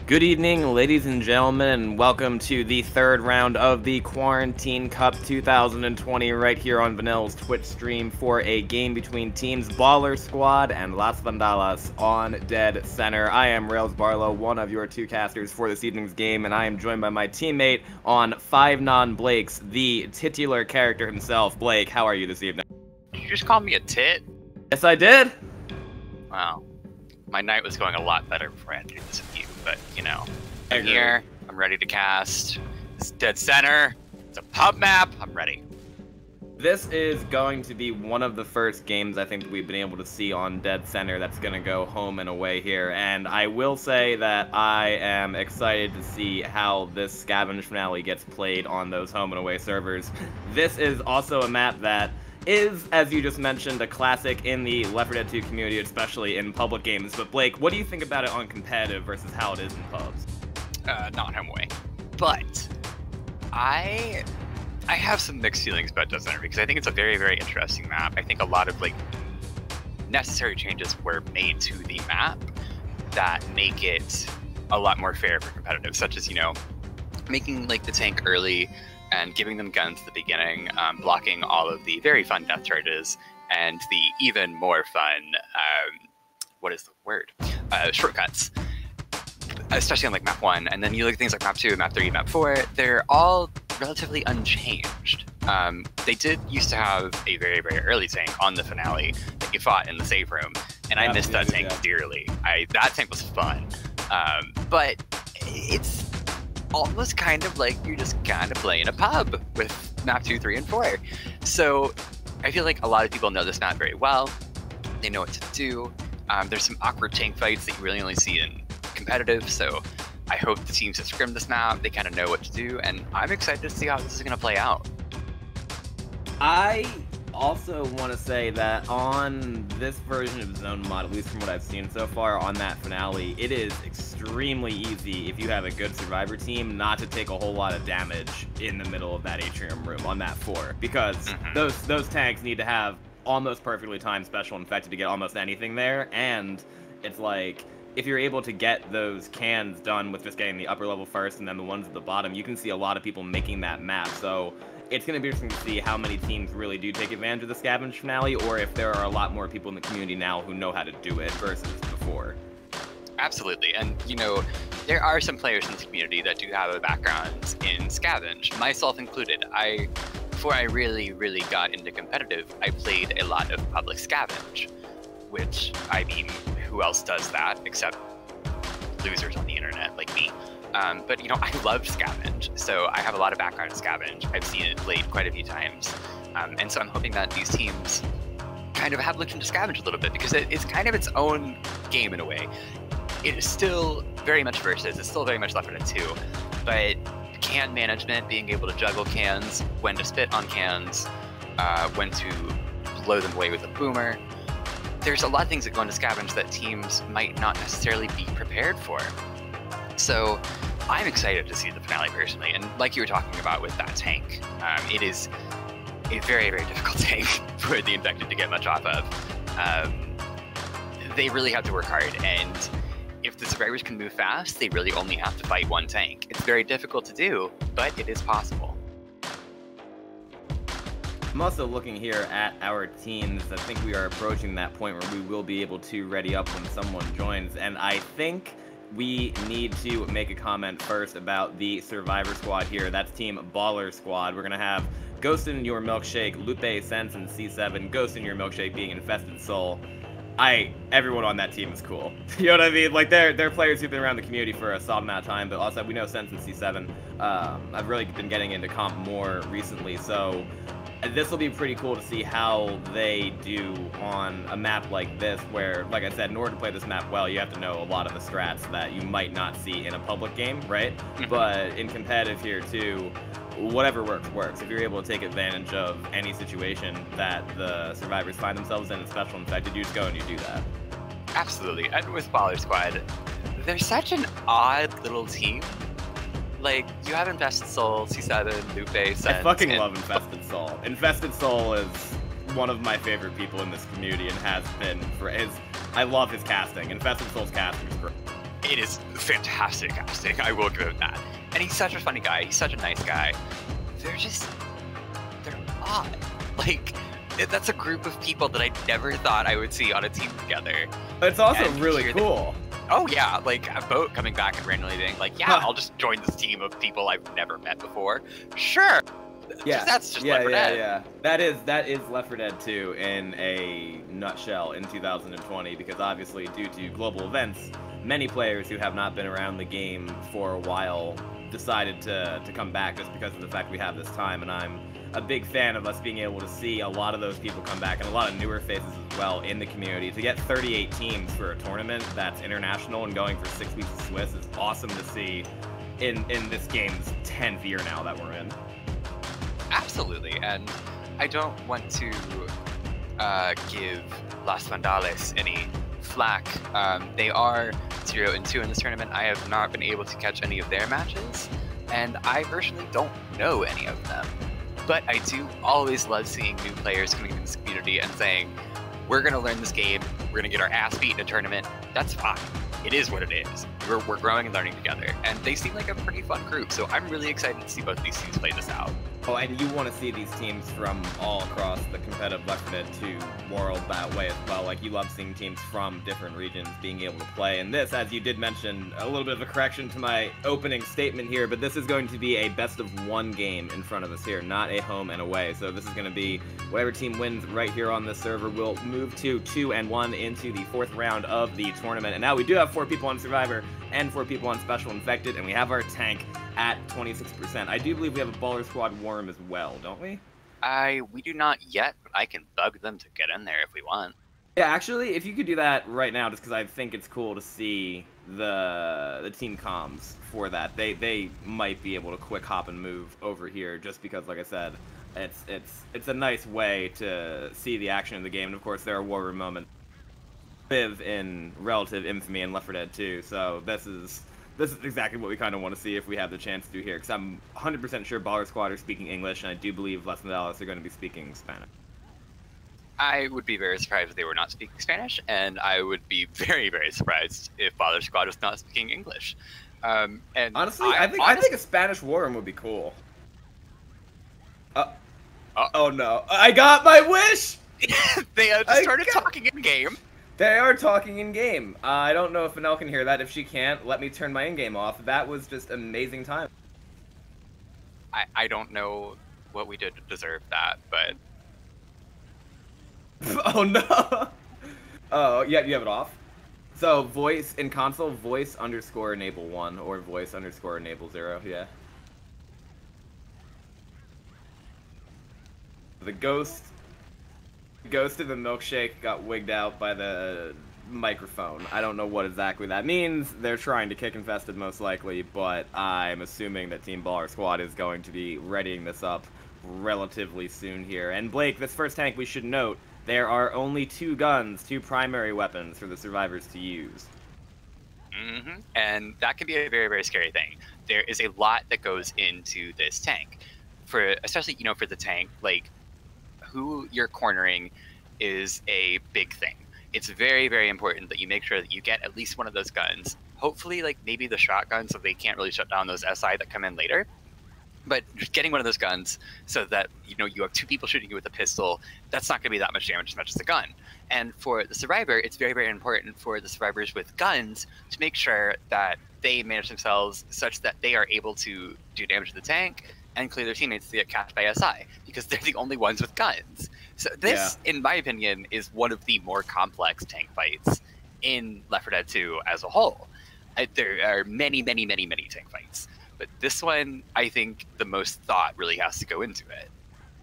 Good evening, ladies and gentlemen, and welcome to the third round of the Quarantine Cup 2020 right here on Vanilla's Twitch stream for a game between teams Baller Squad and Las Vandalas on Dead Center. I am Rails Barlow, one of your two casters for this evening's game, and I am joined by my teammate on Five Non-Blakes, the titular character himself. Blake, how are you this evening? Did you just call me a tit? Yes, I did. Wow. My night was going a lot better before I had to do this with you, but, you know, I'm here, I'm ready to cast. It's Dead Center, it's a pub map, I'm ready. This is going to be one of the first games I think that we've been able to see on Dead Center that's going to go home and away here, and I will say that I am excited to see how this Scavenge finale gets played on those home and away servers. This is also a map that is, as you just mentioned, a classic in the Left 4 Dead 2 community, especially in public games. But Blake, what do you think about it on competitive versus how it is in pubs? Not home away. But I have some mixed feelings about Dead Center because I think it's a very, very interesting map. I think a lot of necessary changes were made to the map that make it a lot more fair for competitive, such as, you know, making the tank early and giving them guns at the beginning, blocking all of the very fun death charges, and the even more fun, what is the word? Shortcuts. Especially on map 1, and then you look at things like map 2, map 3, map 4, they're all relatively unchanged. They did used to have a very, very early tank on the finale that you fought in the save room, and I missed that tank dearly. That tank was fun, but it's almost kind of like you're just kind of playing a pub with map 2, 3, and 4. So I feel like a lot of people know this map very well. They know what to do. There's some awkward tank fights that you really only see in competitive, so I hope the teams that scrim this map, they kind of know what to do, and I'm excited to see how this is going to play out. I also want to say that on this version of Zone Mod, at least from what I've seen so far on that finale, it is extremely easy if you have a good Survivor team not to take a whole lot of damage in the middle of that atrium room on map 4, because those tanks need to have almost perfectly timed special infected to get almost anything there, and it's like, if you're able to get those cans done with just getting the upper level first and then the ones at the bottom, you can see a lot of people making that map. So it's going to be interesting to see how many teams really do take advantage of the scavenge finale, or if there are a lot more people in the community now who know how to do it versus before. Absolutely, and you know, there are some players in the community that do have a background in scavenge, myself included. Before I really got into competitive, I played a lot of public scavenge, which, I mean, who else does that except losers on the internet like me? But, you know, I love scavenge, so I have a lot of background in scavenge. I've seen it played quite a few times, and so I'm hoping that these teams kind of have looked into scavenge a little bit, because it's kind of its own game in a way. It is still very much versus, it's still very much Left 4 Dead 2, but can management, being able to juggle cans, when to spit on cans, when to blow them away with a boomer, there's a lot of things that go into scavenge that teams might not necessarily be prepared for. So I'm excited to see the finale personally, and like you were talking about with that tank, it is a very difficult tank for the infected to get much off of. They really have to work hard, and if the survivors can move fast, they really only have to fight one tank. It's very difficult to do, but it is possible. I'm also looking here at our teams. I think we are approaching that point where we will be able to ready up when someone joins, and I think we need to make a comment first about the Survivor squad here. That's Team Baller Squad. We're going to have Ghost in Your Milkshake, Lupe, Sense, and C7. Ghost in Your Milkshake being Infested Soul. Everyone on that team is cool. You know what I mean? Like, they're players who've been around the community for a solid amount of time, but also we know Sense and C7. I've really been getting into comp more recently, so this will be pretty cool to see how they do on a map like this, where, like I said, in order to play this map well, you have to know a lot of the strats that you might not see in a public game, right? But in competitive here, too, whatever works. If you're able to take advantage of any situation that the survivors find themselves in, special infected, you just go and you do that. Absolutely, and with Baller Squad, they're such an odd little team. Like, you have Infested Soul, C7, Lupe, Sense. I fucking love Infested Soul. Infested Soul is one of my favorite people in this community and has been for his... I love his casting. Infested Soul's casting is great. It is fantastic casting, I will give him that. And he's such a funny guy, he's such a nice guy. They're odd. Like, that's a group of people that I never thought I would see on a team together. But it's also really cool. Oh yeah, like a boat coming back and randomly being like, yeah, I'll just join this team of people I've never met before. Sure. Yeah, that's just Left 4 Dead. Yeah. That is Left 4 Dead 2 in a nutshell in 2020, because obviously due to global events, many players who have not been around the game for a while decided to come back just because of the fact we have this time, and I'm a big fan of us being able to see a lot of those people come back, and a lot of newer faces as well in the community. To get 38 teams for a tournament that's international and going for 6 weeks of Swiss is awesome to see in this game's 10th year now that we're in. Absolutely, and I don't want to give Las Vandales any flack. They are 0-2 in this tournament. I have not been able to catch any of their matches, and I personally don't know any of them. But I do always love seeing new players coming into this community and saying, we're going to learn this game, we're going to get our ass beat in a tournament. That's fine. It is what it is. We're growing and learning together, and they seem like a pretty fun group, so I'm really excited to see both these teams play this out. Oh, and you want to see these teams from all across the competitive Left 4 Dead 2 world that way as well. Like, you love seeing teams from different regions being able to play. And this, as you did mention, a little bit of a correction to my opening statement here, but this is going to be a best-of-1 game in front of us here, not a home and away. So this is going to be whatever team wins right here on this server will move to 2-1 into the 4th round of the tournament. And now we do have 4 people on Survivor and 4 people on Special Infected, and we have our tank at 26%. I do believe we have a Baller Squad Worm as well, don't we? We do not yet, but I can bug them to get in there if we want. Yeah, actually, if you could do that right now, just because I think it's cool to see the team comms for that. They might be able to quick hop and move over here, just because, like I said, it's a nice way to see the action of the game. And of course, there are war room moments live in relative infamy in Left 4 Dead 2. So this is exactly what we kind of want to see if we have the chance to do here. Because I'm 100% sure Baller Squad are speaking English, and I do believe Las Vandalas are going to be speaking Spanish. I would be very surprised if they were not speaking Spanish, and I would be very, very surprised if Baller Squad was not speaking English. And honestly, I think a Spanish war room would be cool. Oh no! I got my wish. They just started talking in game. They are talking in game. I don't know if Vanille can hear that. If she can't, let me turn my in-game off. That was just amazing time. I don't know what we did to deserve that, but. Oh no! Oh, yeah, you have it off. So voice in console, voice _ enable 1 or voice _ enable 0. Yeah. The ghost of the milkshake got wigged out by the microphone. I don't know what exactly that means. They're trying to kick infested most likely, but I'm assuming that Team Baller Squad is going to be readying this up relatively soon here. And Blake, this first tank, we should note, there are only 2 guns, 2 primary weapons for the survivors to use. Mm-hmm. And that can be a very, very scary thing. There is a lot that goes into this tank. Especially, for the tank, like, who you're cornering is a big thing. It's very, very important that you make sure that you get at least one of those guns. Hopefully, like, maybe the shotgun, so they can't really shut down those SI that come in later. But getting one of those guns so that, you have 2 people shooting you with a pistol, that's not going to be that much damage as much as a gun. And for the survivor, it's very, very important for the survivors with guns to make sure that they manage themselves such that they are able to do damage to the tank and clear their teammates to get catched by SI, because they're the only ones with guns. So this, in my opinion, is one of the more complex tank fights in Left 4 Dead 2 as a whole. There are many, many, many, many tank fights. But this one, I think the most thought really has to go into it.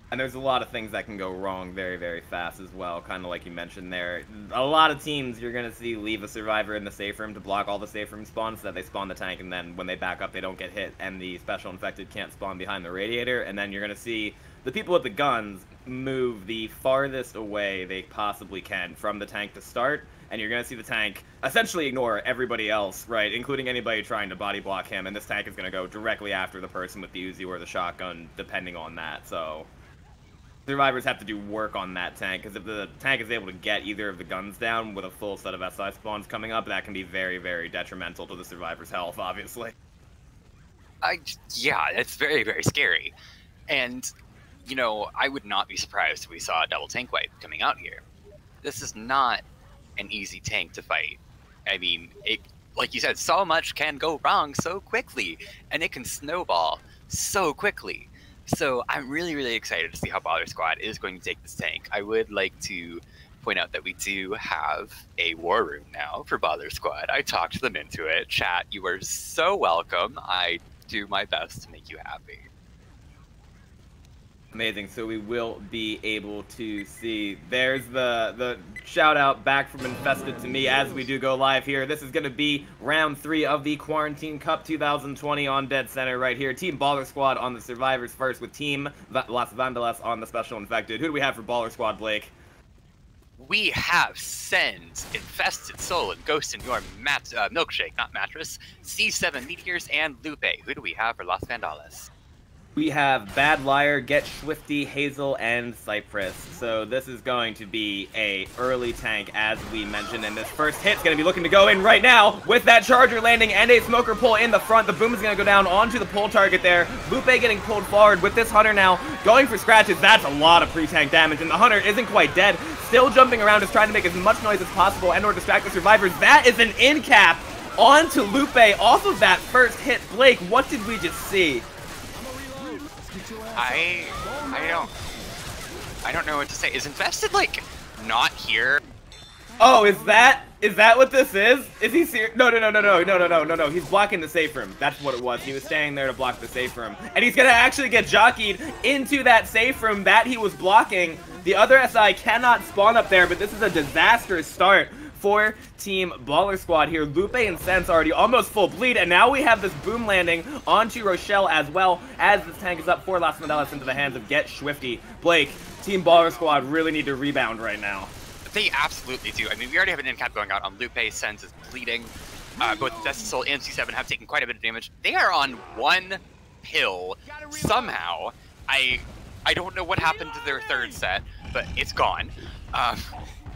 And there's a lot of things that can go wrong very, very fast as well, kind of like you mentioned there. A lot of teams you're going to see leave a survivor in the safe room to block all the safe room spawns so that they spawn the tank, and then when they back up, they don't get hit, and the special infected can't spawn behind the radiator. And then you're going to see the people with the guns move the farthest away they possibly can from the tank to start, and you're going to see the tank essentially ignore everybody else, right, including anybody trying to body block him, and this tank is going to go directly after the person with the Uzi or the shotgun, depending on that. So survivors have to do work on that tank, because if the tank is able to get either of the guns down with a full set of SI spawns coming up, that can be very, very detrimental to the survivor's health, obviously. Yeah, it's very, very scary. And, I would not be surprised if we saw a double tank wipe coming out here. This is not an easy tank to fight. I mean, like you said, so much can go wrong so quickly, and it can snowball so quickly. So I'm really, really excited to see how Baller Squad is going to take this tank. I would like to point out that we do have a war room now for Baller Squad. I talked them into it. Chat, you are so welcome. I do my best to make you happy. Amazing. So we will be able to see. There's the shout out back from Infested to me as we do go live here. This is going to be round 3 of the Quarantine Cup 2020 on Dead Center right here. Team Baller Squad on the survivors first with Team Las Vandalas on the special infected. Who do we have for Baller Squad, Blake? We have Send, Infested Soul, and Ghost in Your Milkshake, not Mattress, C7 Meteors, and Lupe. Who do we have for Las Vandalas? We have Bad Liar, Get Swifty, Hazel, and Cypress. So this is going to be a early tank, as we mentioned, and this first hit's going to be looking to go in right now with that charger landing and a smoker pull in the front. The boom is going to go down onto the pull target there. Lupe getting pulled forward with this Hunter now going for scratches. That's a lot of pre-tank damage, and the Hunter isn't quite dead. Still jumping around, just trying to make as much noise as possible and or distract the survivors. That is an in cap onto Lupe off of that first hit. Blake, what did we just see? I don't know what to say. Is Infested, like, not here? Oh, is that Is that what this is? Is he serious? No. He's blocking the safe room. That's what it was. He was staying there to block the safe room. And he's gonna actually get jockeyed into that safe room that he was blocking. The other SI cannot spawn up there, but this is a disastrous start for Team Baller Squad here. Lupe and Sense already almost full bleed, and now we have this boom landing onto Rochelle as well as this tank is up for Las Vandalas into the hands of Get Swifty. Blake, Team Baller Squad really need to rebound right now. They absolutely do. I mean, we already have an in-cap going out on Lupe. Sense is bleeding. Both Destisol and C7 have taken quite a bit of damage. They are on one pill somehow. I don't know what happened to their third set, but it's gone.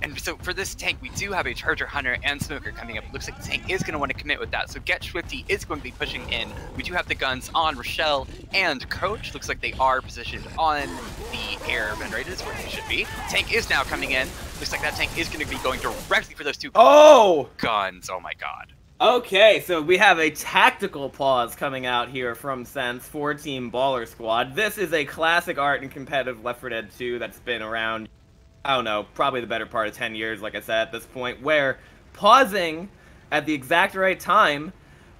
And so for this tank, we do have a Charger Hunter and Smoker coming up. It looks like the tank is going to want to commit with that. So Get Swifty is going to be pushing in. We do have the guns on Rochelle and Coach. Looks like they are positioned on the air generators where they should be. Tank is now coming in. Looks like that tank is going to be going directly for those two guns. Oh my god. Okay, so we have a tactical pause coming out here from Sense for Team Baller Squad. This is a classic art in competitive Left 4 Dead 2 that's been around, I don't know, probably the better part of 10 years, like I said, at this point, where pausing at the exact right time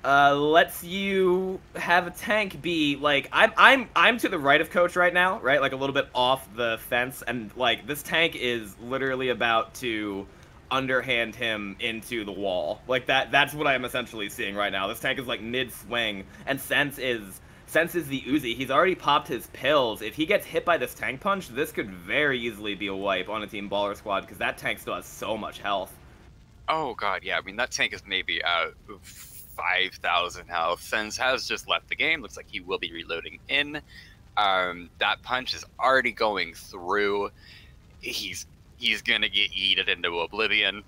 lets you have a tank be, like, I'm to the right of Coach right now, right, like a little bit off the fence, and, like, this tank is literally about to underhand him into the wall. Like, that's what I'm essentially seeing right now. This tank is, like, mid-swing, and Sense is the Uzi. He's already popped his pills. If he gets hit by this tank punch, this could very easily be a wipe on a Team Baller Squad, because that tank still has so much health. Oh god, yeah. I mean, that tank is maybe 5,000 health. Sense has just left the game. Looks like he will be reloading in. That punch is already going through. He's gonna get yeeted into oblivion.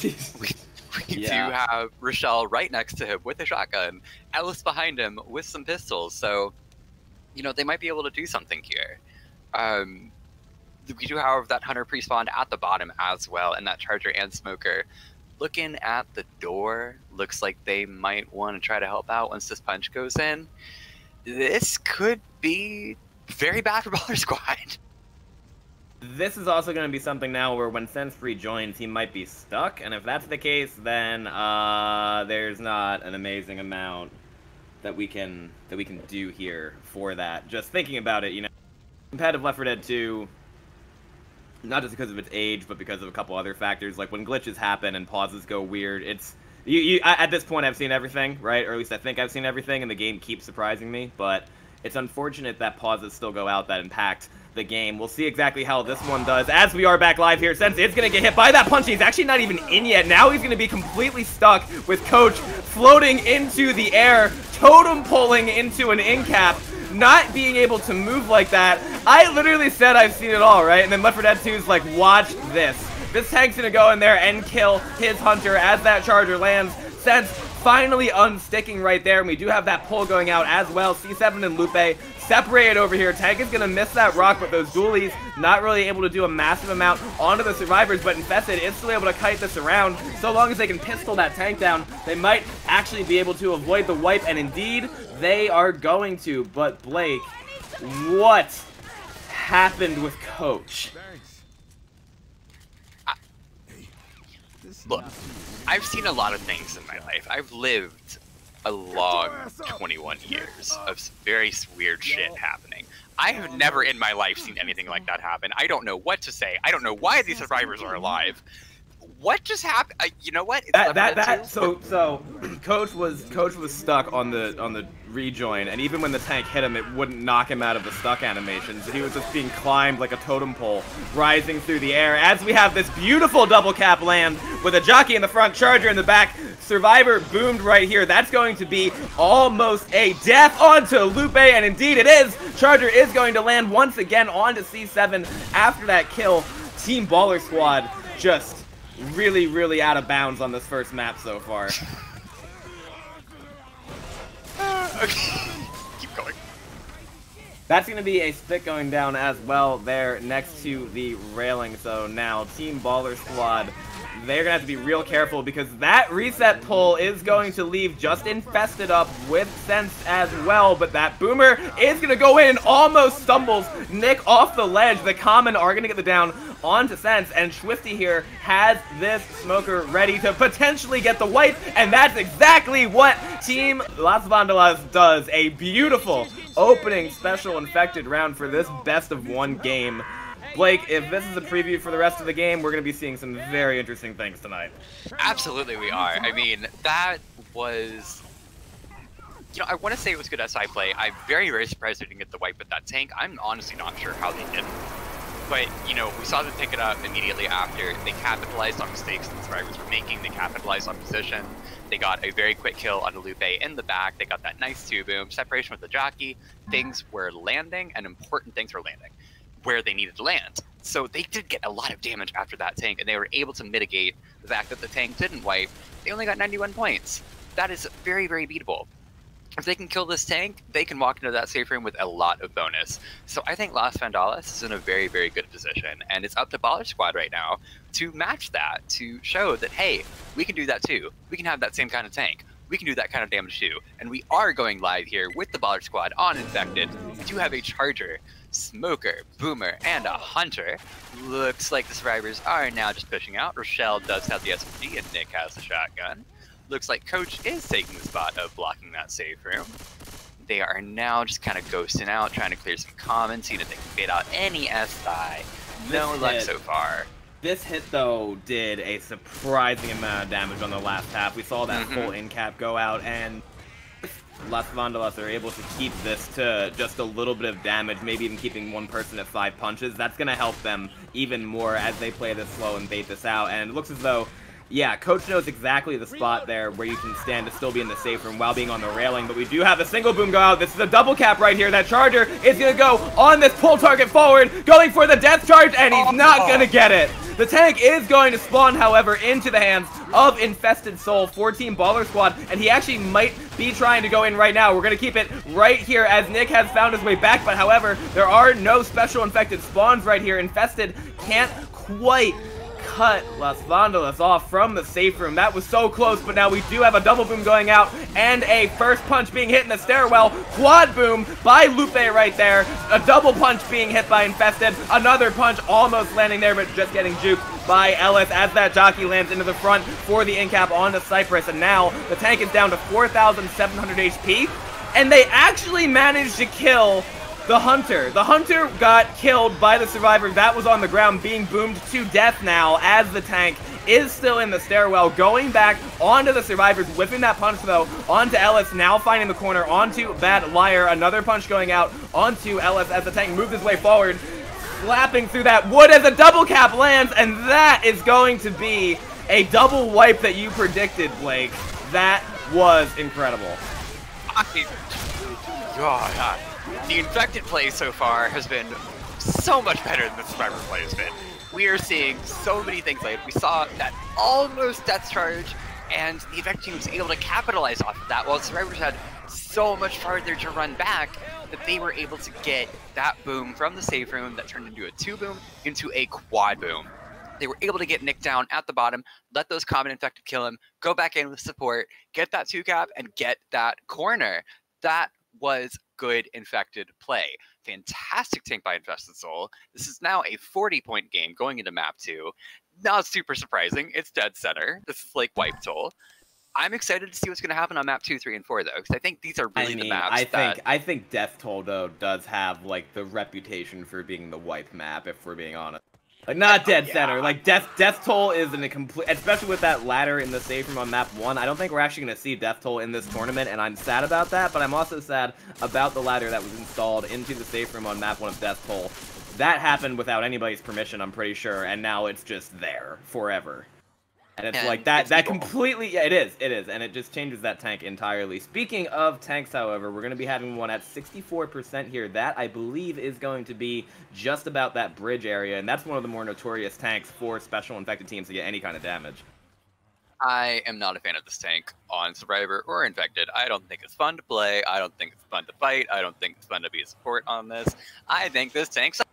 We do have Rochelle right next to him with a shotgun, Ellis behind him with some pistols, so, you know, they might be able to do something here. We do have that Hunter pre-spawned at the bottom as well, and that Charger and Smoker. Looking at the door, looks like they might want to try to help out once this punch goes in. This could be very bad for Baller Squad. This is also going to be something now where when Sense rejoins, he might be stuck, and if that's the case, then there's not an amazing amount that we can do here for that. Just thinking about it, you know, competitive Left 4 Dead 2, not just because of its age, but because of a couple other factors, like when glitches happen and pauses go weird, it's at this point I've seen everything, right? Or at least I think I've seen everything, and the game keeps surprising me, but it's unfortunate that pauses still go out that impact the game. We'll see exactly how this one does as we are back live here. Sense is going to get hit by that punch. He's actually not even in yet. Now he's going to be completely stuck with Coach floating into the air, totem pulling into an in-cap, not being able to move like that. I literally said I've seen it all, right? And then Left 4 Dead 2 is like, watch this. This tank's going to go in there and kill his Hunter as that Charger lands. Sense finally unsticking right there, and we do have that pull going out as well. C7 and Lupe separated over here. Tank is going to miss that rock, but those dualies not really able to do a massive amount onto the survivors, but Infested is still able to kite this around. So long as they can pistol that tank down, they might actually be able to avoid the wipe, and indeed, they are going to. But Blake, what happened with Coach? Look, I've seen a lot of things in my life. I've lived a long 21 years of very weird shit happening. I have never in my life seen anything like that happen. I don't know what to say. I don't know why these survivors are alive. What just happened? You know what? So Coach was stuck on the rejoin, and even when the tank hit him, it wouldn't knock him out of the stuck animations. He was just being climbed like a totem pole, rising through the air. As we have this beautiful double cap land with a jockey in the front, Charger in the back. Survivor boomed right here. That's going to be almost a death onto Lupe, and indeed it is. Charger is going to land once again onto C7 after that kill. Team Baller Squad just really, really out of bounds on this first map so far. Okay. Keep going. That's going to be a stick going down as well there next to the railing. So now Team Baller Squad, they're going to have to be real careful because that reset pull is going to leave just Infested up with Sense as well. But that Boomer is going to go in and almost stumbles Nick off the ledge. The Common are going to get the down onto Sense, and Swifty here has this smoker ready to potentially get the wipe, and that's exactly what Team Las Vandalas does. A beautiful opening special infected round for this best of one game. Blake, if this is a preview for the rest of the game, we're going to be seeing some very interesting things tonight. Absolutely we are. I mean, that was... You know, I want to say it was good SI play. I'm very, very surprised they didn't get the wipe with that tank. I'm honestly not sure how they didn't. But, you know, we saw them pick it up immediately after. They capitalized on mistakes that the survivors were making. They capitalized on position. They got a very quick kill on Lupe in the back. They got that nice 2-boom. Separation with the jockey. Things were landing, and important things were landing where they needed to land. So they did get a lot of damage after that tank, and they were able to mitigate the fact that the tank didn't wipe. They only got 91 points. That is very, very beatable. If they can kill this tank, they can walk into that safe room with a lot of bonus. So I think Las Vandalas is in a very, very good position, and it's up to Baller Squad right now to match that, to show that, hey, we can do that too. We can have that same kind of tank. We can do that kind of damage too. And we are going live here with the Baller Squad on Infected. We do have a Charger, Smoker, Boomer, and a Hunter. Looks like the survivors are now just pushing out. Rochelle does have the SMG, and Nick has the shotgun. Looks like Coach is taking the spot of blocking that safe room. They are now just kind of ghosting out, trying to clear some commons, seeing if they can bait out any SI. No luck so far. This hit, though, did a surprising amount of damage on the last half. We saw that full in-cap go out, and Las Vandalas are able to keep this to just a little bit of damage, maybe even keeping one person at 5 punches. That's going to help them even more as they play this slow and bait this out, and it looks as though, yeah, Coach knows exactly the spot there where you can stand to still be in the safe room while being on the railing, but we do have a single boom go out. This is a double cap right here. That Charger is going to go on this pull target forward, going for the death charge, and he's not going to get it. The tank is going to spawn, however, into the hands of Infested Soul for Team Baller Squad, and he actually might be trying to go in right now. We're going to keep it right here as Nick has found his way back, but however, there are no special infected spawns right here. Infested can't quite cut Las Vandalas off from the safe room. That was so close, but now we do have a double boom going out and a first punch being hit in the stairwell. Quad boom by Lupe right there. A double punch being hit by Infested. Another punch almost landing there, but just getting juked by Ellis as that jockey lands into the front for the in-cap onto Cypress. And now the tank is down to 4,700 HP, and they actually managed to kill the Hunter. The Hunter got killed by the survivor that was on the ground, being boomed to death now as the tank is still in the stairwell, going back onto the survivors, whipping that punch though onto Ellis, now finding the corner onto Bad Liar. Another punch going out onto Ellis as the tank moves his way forward, slapping through that wood as a double cap lands, and that is going to be a double wipe that you predicted, Blake. That was incredible. God. The Infected play so far has been so much better than the Survivor play has been. We are seeing so many things like we saw that almost death charge, and the Infected team was able to capitalize off of that, while the Survivors had so much farther to run back that they were able to get that boom from the safe room that turned into a 2-boom into a quad boom. They were able to get Nick down at the bottom, let those common Infected kill him, go back in with support, get that 2-cap, and get that corner. That was good Infected play. Fantastic tank by Infested Soul. This is now a 40-point game going into map 2. Not super surprising. It's dead center. This is like Wipe Toll. I'm excited to see what's going to happen on map 2, 3, and 4 though, because I think these are really the maps I think Death Toll though does have like the reputation for being the wipe map, if we're being honest. Like, not dead center. Like, Death Toll is in a complete... Especially with that ladder in the safe room on map 1. I don't think we're actually going to see Death Toll in this tournament, and I'm sad about that, but I'm also sad about the ladder that was installed into the safe room on map 1 of Death Toll. That happened without anybody's permission, I'm pretty sure, and now it's just there forever. And it's like that completely, yeah, it is, and it just changes that tank entirely. Speaking of tanks, however, we're going to be having one at 64% here. That, I believe, is going to be just about that bridge area, and that's one of the more notorious tanks for special infected teams to get any kind of damage. I am not a fan of this tank on Survivor or Infected. I don't think it's fun to play. I don't think it's fun to fight. I don't think it's fun to be a support on this. I think this tank sucks.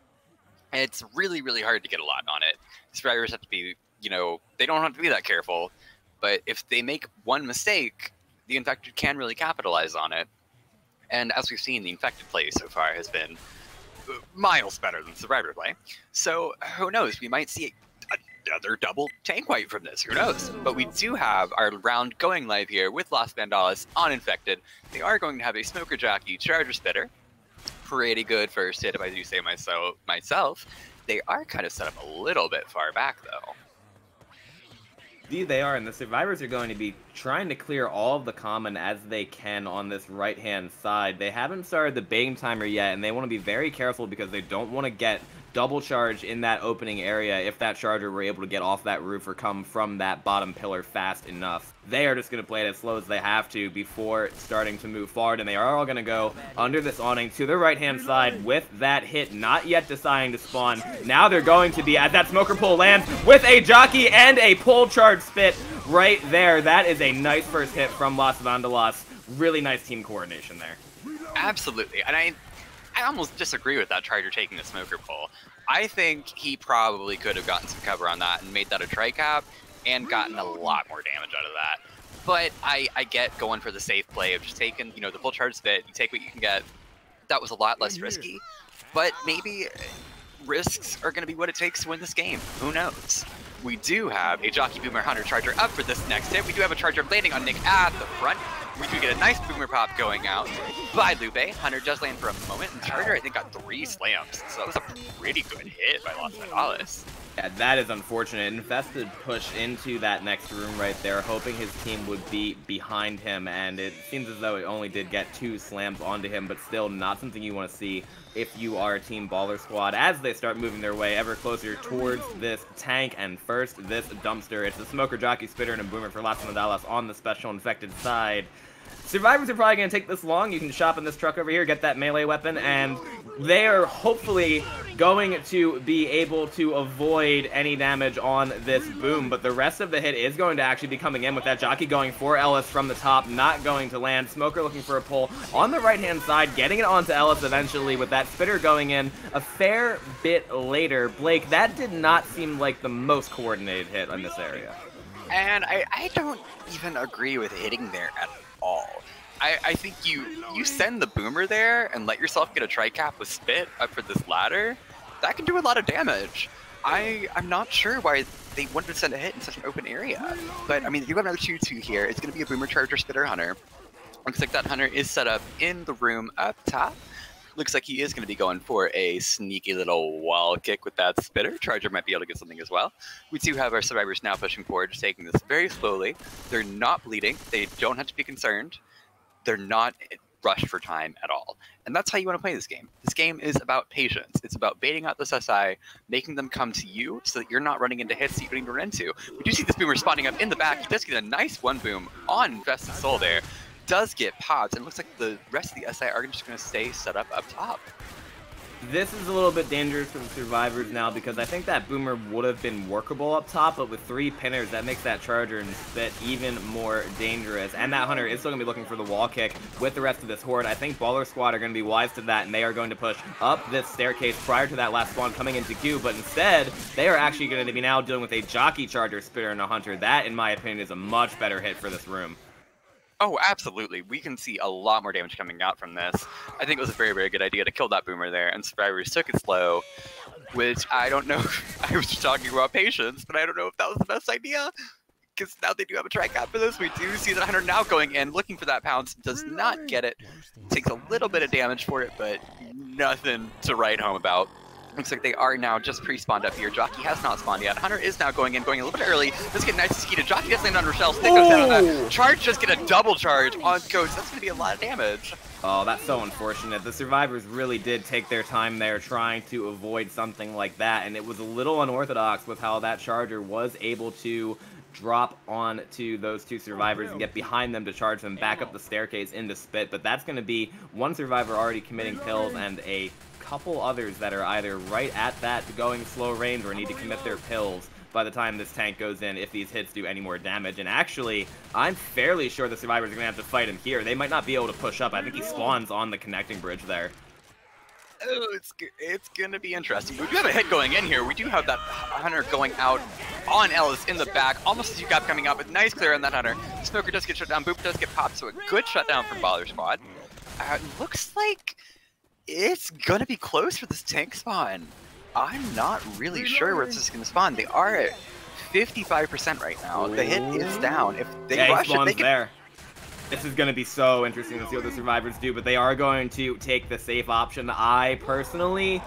It's really, really hard to get a lot on it. Survivors have to be, you know, they don't have to be that careful, but if they make one mistake, the Infected can really capitalize on it. And as we've seen, the Infected play so far has been miles better than Survivor play. So who knows? We might see another double tank wipe from this. Who knows? But we do have our round going live here with Las Vandalas on Infected. They are going to have a Smoker Jockey Charger Spitter. Pretty good first hit, if I do say myself. They are kind of set up a little bit far back, though. Indeed they are, and the Survivors are going to be trying to clear all of the common as they can on this right-hand side. They haven't started the baiting timer yet, and they want to be very careful because they don't want to get double charge in that opening area if that charger were able to get off that roof or come from that bottom pillar fast enough. They are just going to play it as slow as they have to before starting to move forward, and they are all going to go under this awning to the right-hand side with that hit not yet deciding to spawn. Now they're going to be, as that smoker pull lands, with a jockey and a pull charge spit right there. That is a nice first hit from Las Vandalas. Really nice team coordination there. Absolutely, and I almost disagree with that Charger taking the smoker pull. I think he probably could have gotten some cover on that and made that a tri-cap and gotten a lot more damage out of that. But I get going for the safe play of just taking, you know, the full charge spit, you take what you can get. That was a lot less risky, but maybe risks are going to be what it takes to win this game. Who knows? We do have a Jockey Boomer Hunter Charger up for this next hit. We do have a Charger landing on Nick at the front. We do get a nice Boomer Pop going out by Lupe. Hunter does land for a moment, and Charger, I think, got 3 slams. So that was a pretty good hit by Las Vandalas. Yeah, that is unfortunate. Infested push into that next room right there, hoping his team would be behind him, and it seems as though it only did get 2 slams onto him, but still not something you want to see if you are Team Baller Squad as they start moving their way ever closer towards this tank. And first, this dumpster. It's the Smoker Jockey Spitter and a Boomer for Las Vandalas on the special Infected side. Survivors are probably going to take this long. You can shop in this truck over here, get that melee weapon, and they are hopefully going to be able to avoid any damage on this boom. But the rest of the hit is going to actually be coming in with that jockey going for Ellis from the top, not going to land. Smoker looking for a pull on the right-hand side, getting it onto Ellis eventually with that spitter going in a fair bit later. Blake, that did not seem like the most coordinated hit in this area. And I don't even agree with hitting there at all. I think you send the boomer there and let yourself get a tri-cap with spit up for this ladder. That can do a lot of damage. I'm not sure why they wanted to send a hit in such an open area. But I mean, you have another 2-2 here. It's going to be a Boomer Charger Spitter Hunter. Looks like that Hunter is set up in the room up top. Looks like he is going to be going for a sneaky little wall kick with that Spitter. Charger might be able to get something as well. We do have our Survivors now pushing forward, just taking this very slowly. They're not bleeding. They don't have to be concerned. They're not rushed for time at all. And that's how you want to play this game. This game is about patience. It's about baiting out this SI, making them come to you so that you're not running into hits that you don't even run into. We do see this Boomer spawning up in the back. He does get a nice 1 boom on Invested Soul there. Does get popped, and it looks like the rest of the SI are just going to stay set up top. This is a little bit dangerous for the Survivors now because I think that Boomer would have been workable up top, but with 3 pinners, that makes that Charger and Spit even more dangerous. And that Hunter is still going to be looking for the wall kick with the rest of this horde. I think Baller Squad are going to be wise to that, and they are going to push up this staircase prior to that last spawn coming into queue, but instead, they are actually going to be now dealing with a Jockey Charger, Spitter, and a Hunter. That, in my opinion, is a much better hit for this room. Oh, absolutely. We can see a lot more damage coming out from this. I think it was a very, very good idea to kill that Boomer there, and Survivors took it slow, which I don't know. I was just talking about patience, but I don't know if that was the best idea, because now they do have a tri-cap for this. We do see that Hunter now going in, looking for that pounce, does not get it. Takes a little bit of damage for it, but nothing to write home about. Looks like they are now just pre-spawned up here. Jockey has not spawned yet. Hunter is now going in, going a little bit early. Let's get nice to Skeeta. Jockey does land on Rochelle. Stick goes down on that. Charge just get a double charge on Ghost. That's going to be a lot of damage. Oh, that's so unfortunate. The Survivors really did take their time there trying to avoid something like that, and it was a little unorthodox with how that Charger was able to drop onto those 2 Survivors and get behind them to charge them back up the staircase into Spit. But that's going to be 1 Survivor already committing pills and a couple others that are either right at that going slow range or need to commit their pills by the time this tank goes in if these hits do any more damage. And actually, I'm fairly sure the Survivors are going to have to fight him here. They might not be able to push up. I think he spawns on the connecting bridge there. Oh, it's going to be interesting. We do have a hit going in here. We do have that Hunter going out on Ellis in the back, almost as you got coming out, but nice clear on that Hunter. Smoker does get shut down. Boop does get popped, so a good shutdown from Baller Squad. Looks like it's gonna be close for this tank spawn. I'm not really sure where this is gonna spawn. They are at 55% right now. The hit is down. If they rush it, they can... there. This is going to be so interesting to see what the survivors do, but they are going to take the safe option. I personally,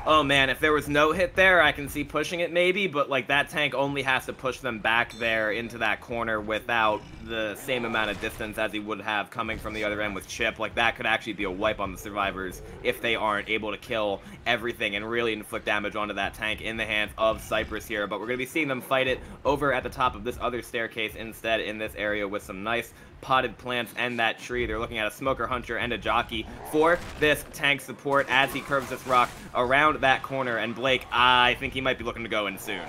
oh man, if there was no hit there, I can see pushing it maybe, but like that tank only has to push them back there into that corner without the same amount of distance as he would have coming from the other end with Chip. Like that could actually be a wipe on the survivors if they aren't able to kill everything and really inflict damage onto that tank in the hands of Cypress here. But we're going to be seeing them fight it over at the top of this other staircase instead in this area with some nice potted plants and that tree. They're looking at a Smoker Hunter and a Jockey for this tank support as he curves this rock around that corner. And Blake, I think he might be looking to go in soon.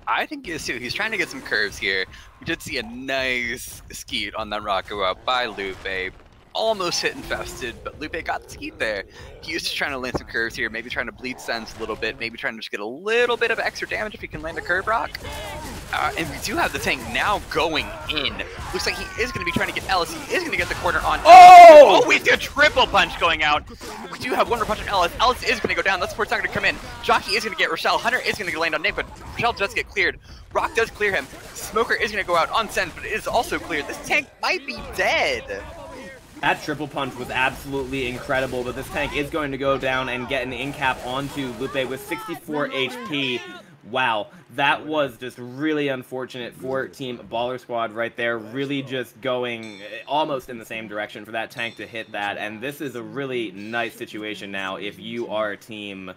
I think he is too. He's trying to get some curves here. We did see a nice skeet on that rock go out by Lupe. Almost hit infested, but Lupe got the skeet there. He was just trying to land some curves here, maybe trying to bleed sense a little bit, maybe trying to just get a little bit of extra damage if he can land a curve rock. And we do have the tank now going in. Looks like he is going to be trying to get Ellis. He is going to get the corner on. Oh! Oh, we see a triple punch going out. We do have one more punch on Ellis. Ellis is going to go down. That support's not going to come in. Jockey is going to get Rochelle. Hunter is going to land on Nick, but Rochelle does get cleared. Rock does clear him. Smoker is going to go out on Sense, but it is also cleared. This tank might be dead. That triple punch was absolutely incredible, but this tank is going to go down and get an in-cap onto Lupe with 64 HP. Wow, that was just really unfortunate for Team Baller Squad right there, really just going almost in the same direction for that tank to hit that, and this is a really nice situation now if you are Team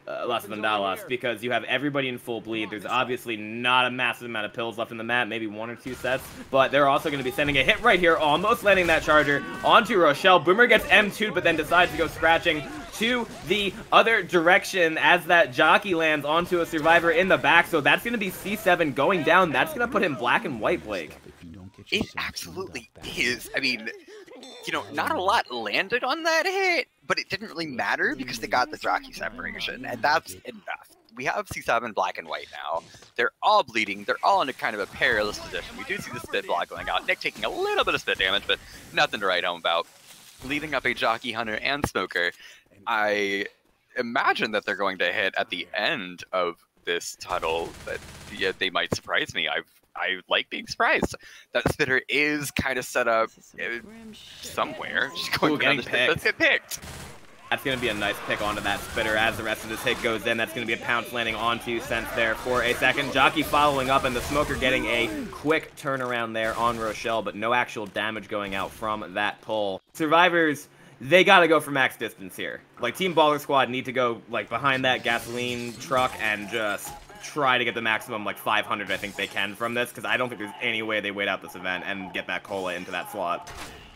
Las Vandalas, because you have everybody in full bleed. There's obviously not a massive amount of pills left in the map, maybe 1 or 2 sets, but they're also going to be sending a hit right here, almost landing that charger onto Rochelle. Boomer gets M2'd, but then decides to go scratching to the other direction as that Jockey lands onto a survivor in the back, so that's going to be C7 going down. That's going to put him black and white, Blake. It absolutely is. I mean, you know, not a lot landed on that hit, but it didn't really matter because they got the Jockey separation, and that's enough. We have C7 black and white now. They're all bleeding. They're all in a kind of a perilous position. We do see the spit block going out. Nick taking a little bit of spit damage, but nothing to write home about. Leaving up a Jockey, Hunter, and Smoker. I imagine that they're going to hit at the end of this tunnel, but yeah, they might surprise me. I like being surprised. That spitter is kind of set up somewhere. Just going around the spit. Let's get picked. That's going to be a nice pick onto that spitter as the rest of this hit goes in. That's going to be a pounce landing onto Sense there for a second. Jockey following up, and the Smoker getting a quick turnaround there on Rochelle, but no actual damage going out from that pull. Survivors, they got to go for max distance here. Like, Team Baller Squad need to go, like, behind that gasoline truck and just try to get the maximum, like, 500 I think they can from this, because I don't think there's any way they wait out this event and get that cola into that slot.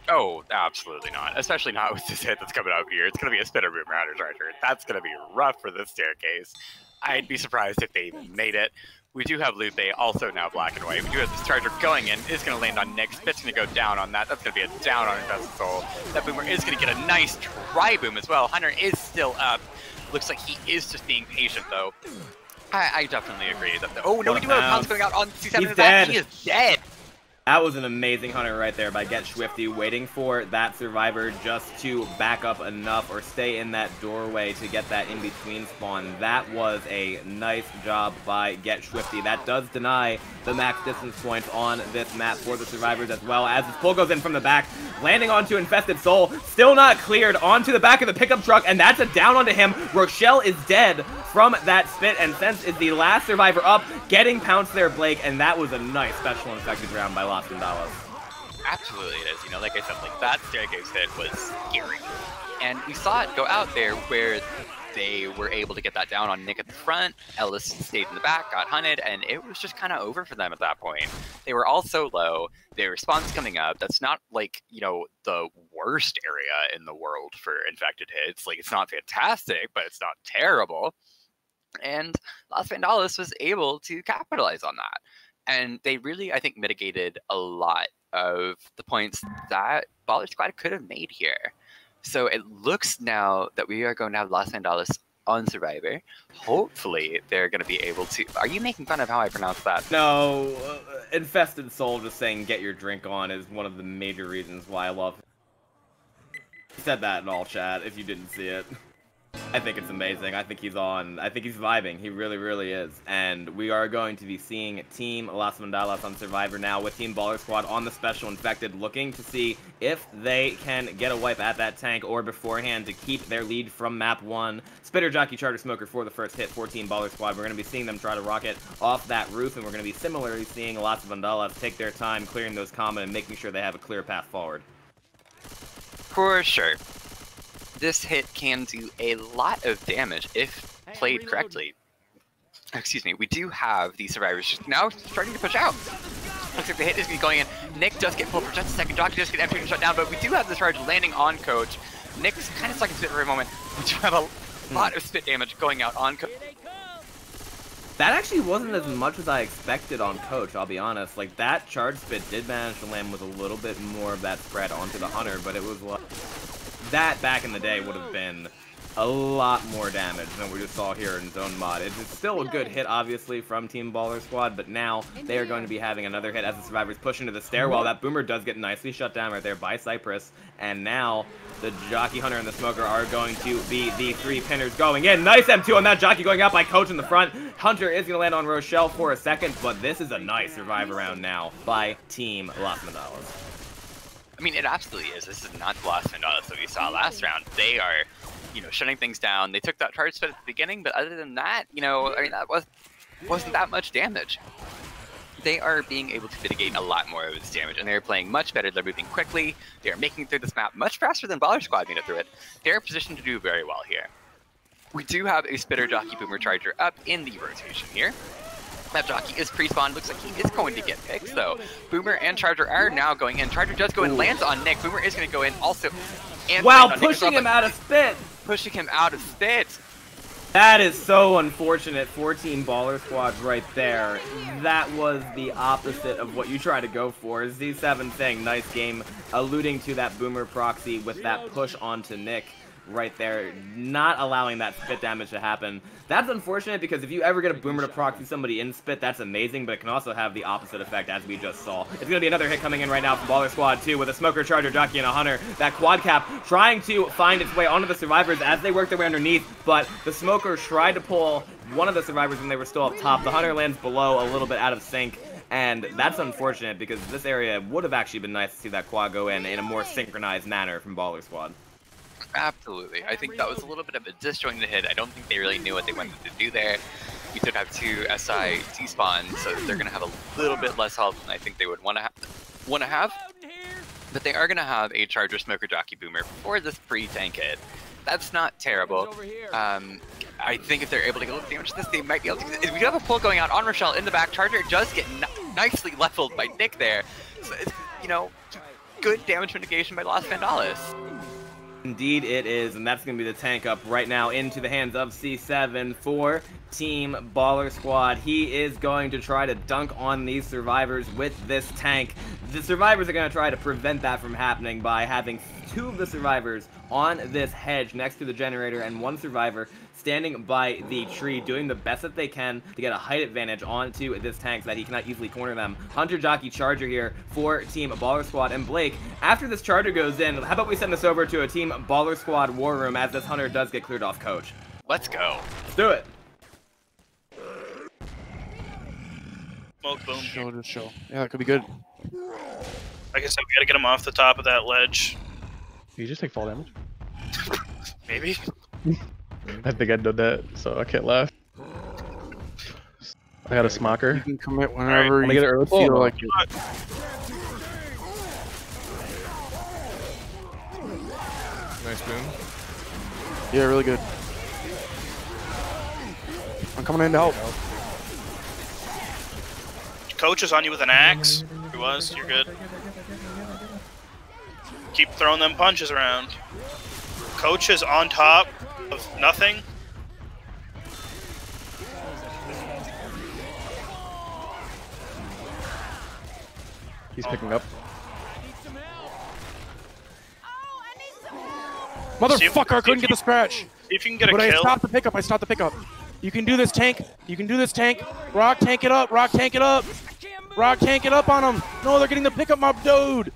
Oh, absolutely not. Especially not with this hit that's coming out here. It's going to be a spitter boom router charger. That's going to be rough for this staircase. I'd be surprised if they even made it. We do have Lupe, also now black and white. We do have this charger going in. It's going to land on Nick. Spit's going to go down on that. That's going to be a down on Invested Soul. That boomer is going to get a nice try boom as well. Hunter is still up. Looks like he is just being patient, though. I definitely agree. That oh, no, we do have a pounce going out on C7 in the back. He is dead. That was an amazing Hunter right there by Get Swifty, waiting for that survivor just to back up enough or stay in that doorway to get that in-between spawn. That was a nice job by Get Swifty. That does deny the max distance points on this map for the survivors, as well as this pull goes in from the back, landing onto Infested Soul, still not cleared, onto the back of the pickup truck, and that's a down onto him. Rochelle is dead from that spit, and Sense is the last survivor up, getting pounced there, Blake, and that was a nice special infected round by Las Vandalas. Absolutely it is. You know, like I said, like that staircase hit was scary. And we saw it go out there where they were able to get that down on Nick at the front. Ellis stayed in the back, got hunted, and it was just kind of over for them at that point. They were all so low. Their response coming up, that's not like, you know, the worst area in the world for infected hits. Like, it's not fantastic, but it's not terrible. And Las Vandalas was able to capitalize on that. And they really, I think, mitigated a lot of the points that Baller Squad could have made here. So it looks now that we are going to have Las Vandalas on Survivor. Hopefully, they're going to be able to... Are you making fun of how I pronounce that? No, Infested Soul just saying get your drink on is one of the major reasons why I love said that in all chat if you didn't see it. I think it's amazing. I think he's vibing. He really, really is. And we are going to be seeing Team Las Vandalas on Survivor now with Team Baller Squad on the Special Infected, looking to see if they can get a wipe at that tank or beforehand to keep their lead from map 1. Spitter, Jockey, Charter, Smoker for the first hit for Team Baller Squad. We're going to be seeing them try to rocket off that roof, and we're going to be similarly seeing Las Vandalas take their time clearing those common and making sure they have a clear path forward. For sure. This hit can do a lot of damage if played correctly. Excuse me, we do have the survivors just now starting to push out. Looks like the hit is going to be going in. Nick does get pulled for just a second. Jockey just get emptied and shut down, but we do have the charge landing on Coach. Nick's kind of stuck in spit for a moment. We do have a lot of spit damage going out on Coach. That actually wasn't as much as I expected on Coach, I'll be honest. Like, that charge spit did manage to land with a little bit more of that spread onto the Hunter, but it was like... That, back in the day, would have been a lot more damage than we just saw here in Zone Mod. It's still a good hit, obviously, from Team Baller Squad, but now they are going to be having another hit as the survivors push into the stairwell. That Boomer does get nicely shut down right there by Cypress, and now the Jockey, Hunter, and the Smoker are going to be the 3 pinners going in. Nice M2 on that Jockey going out by Coach in the front. Hunter is going to land on Rochelle for a second, but this is a nice Survivor round now by Team Las Vandalas. I mean, it absolutely is. This is not the Las Vandalas that we saw last round. They are, shutting things down. They took that charge spit at the beginning, but other than that, I mean, that wasn't that much damage. They are being able to mitigate a lot more of this damage, and they're playing much better. They're moving quickly. They are making it through this map much faster than Baller Squad made it through it. They're positioned to do very well here. We do have a Spitter, Jockey, Boomer, Charger up in the rotation here. That Jockey is pre-spawned. Looks like he is going to get picked, though. Boomer and Charger are now going in. Charger does go in, lands on Nick. Boomer is going to go in also. And wow, pushing him out of spit! Pushing him out of spit! That is so unfortunate. 14 Baller Squads right there. That was the opposite of what you try to go for. Z7 saying, nice game, alluding to that Boomer proxy with that push onto Nick. Right there, not allowing that spit damage to happen. That's unfortunate because if you ever get a Boomer to proxy somebody in spit, that's amazing, but it can also have the opposite effect as we just saw. It's going to be another hit coming in right now from Baller Squad 2 with a Smoker, Charger, Jockey, and a Hunter. That quad cap trying to find its way onto the survivors as they work their way underneath, but the Smoker tried to pull one of the survivors when they were still up top. The Hunter lands below a little bit out of sync. And that's unfortunate because this area would have actually been nice to see that quad go in a more synchronized manner from Baller Squad. Absolutely. I think that was a little bit of a disjointed hit. I don't think they really knew what they wanted to do there. We did have 2 SI T-spawn, so they're going to have a little bit less health than I think they would want to have. But they are going to have a Charger, Smoker, Jockey, Boomer for this pre-tank hit. That's not terrible. I think if they're able to get a little damage to this, they might be able to. We do have a pull going out on Rochelle in the back. Charger does get nicely leveled by Nick there. So it's, good damage mitigation by Las Vandalas. Indeed it is, and that's going to be the tank up right now into the hands of C7 for Team Baller Squad. He is going to try to dunk on these survivors with this tank. The survivors are going to try to prevent that from happening by having 2 of the survivors on this hedge next to the generator and 1 survivor standing by the tree doing the best that they can to get a height advantage onto this tank so that he cannot easily corner them. Hunter, Jockey, Charger here for Team Baller Squad. And Blake, after this Charger goes in, how about we send this over to a Team Baller Squad war room as this Hunter does get cleared off Coach. Let's go. Let's do it. Smoke boom. Show. Yeah, that could be good. Like I said, we gotta get him off the top of that ledge. You just take fall damage. Maybe. I think I did that, so I can't laugh. I got a smoker. You can commit whenever Right. you Get it early. feel like it. Nice boom. Yeah, really good. I'm coming in to help. Coach is on you with an axe. He was. You're good. Keep throwing them punches around. Coach is on top of nothing. He's picking up. Motherfucker, I couldn't get the scratch. See if you can get a But I kill. stopped the pickup. I stopped the pickup. You can do this, tank. You can do this, tank. Rock, tank it up. Rock, tank it up. Rock, tank it up on them. No, they're getting the pickup, my dude.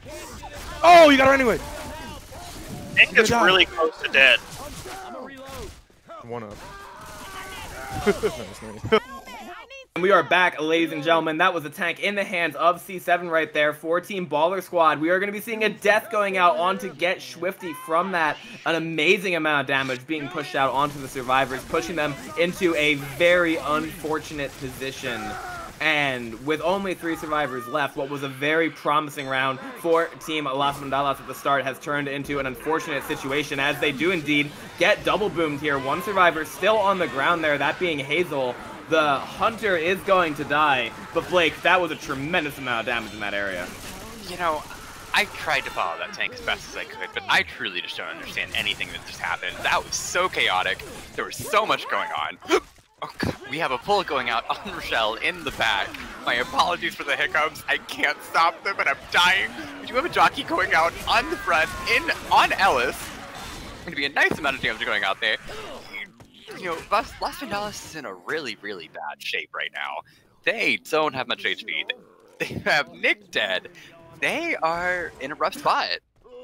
Oh, you got her anyway. Tank is really close to dead. One up. Nice. And we are back, ladies and gentlemen. That was a tank in the hands of C7 right there for Team Baller Squad. We are going to be seeing a death going out on to get Swifty from that. An amazing amount of damage being pushed out onto the survivors, pushing them into a very unfortunate position. And with only 3 survivors left, what was a very promising round for Team Las Vandalas at the start has turned into an unfortunate situation, as they do indeed get double boomed here. 1 survivor still on the ground there, that being Hazel. The Hunter is going to die, but Blake, that was a tremendous amount of damage in that area. You know, I tried to follow that tank as best as I could, but I truly just don't understand anything that just happened. That was so chaotic. There was so much going on. Oh God, we have a pull going out on Rochelle in the back. My apologies for the hiccups. I can't stop them, and I'm dying. We do have a jockey going out on the front, on Ellis. Going to be a nice amount of damage going out there. You know, Las Vandalas is in a really, really bad shape right now. They don't have much HP. They have Nick dead. They are in a rough spot.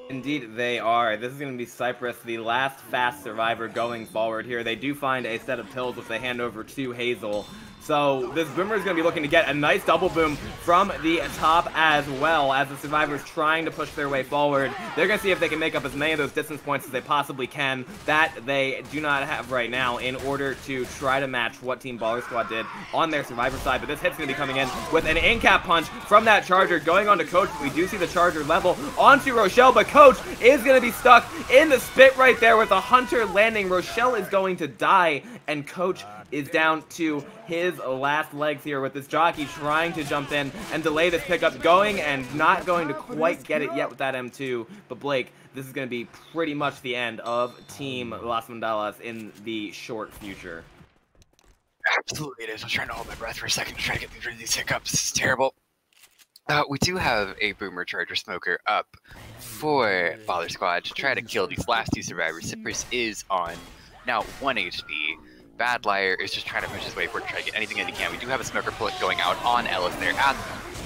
Indeed, they are. This is going to be Cypress, the last fast survivor going forward here. They do find a set of pills, which they hand over to Hazel. So this Boomer is going to be looking to get a nice double boom from the top as well, as the survivors trying to push their way forward. They're going to see if they can make up as many of those distance points as they possibly can that they do not have right now in order to try to match what Team Baller Squad did on their survivor side. But this hit's going to be coming in with an in-cap punch from that Charger going on to Coach. We do see the Charger level onto Rochelle, but Coach is going to be stuck in the spit right there with the Hunter landing. Rochelle is going to die, and Coach is down to his last legs here with this jockey trying to jump in and delay this pickup, going and not going to quite get it yet with that M2. But Blake, this is going to be pretty much the end of Team Las Vandalas in the short future. Absolutely it is. I was trying to hold my breath for a second to try to get through these hiccups. This is terrible. We do have a Boomer Charger Smoker up for Baller Squad to try to kill these last 2 survivors. Cypress is on now 1 HP. Bad Liar is just trying to push his way forward, try to get anything that he can. We do have a smoker bullet going out on Ellis there at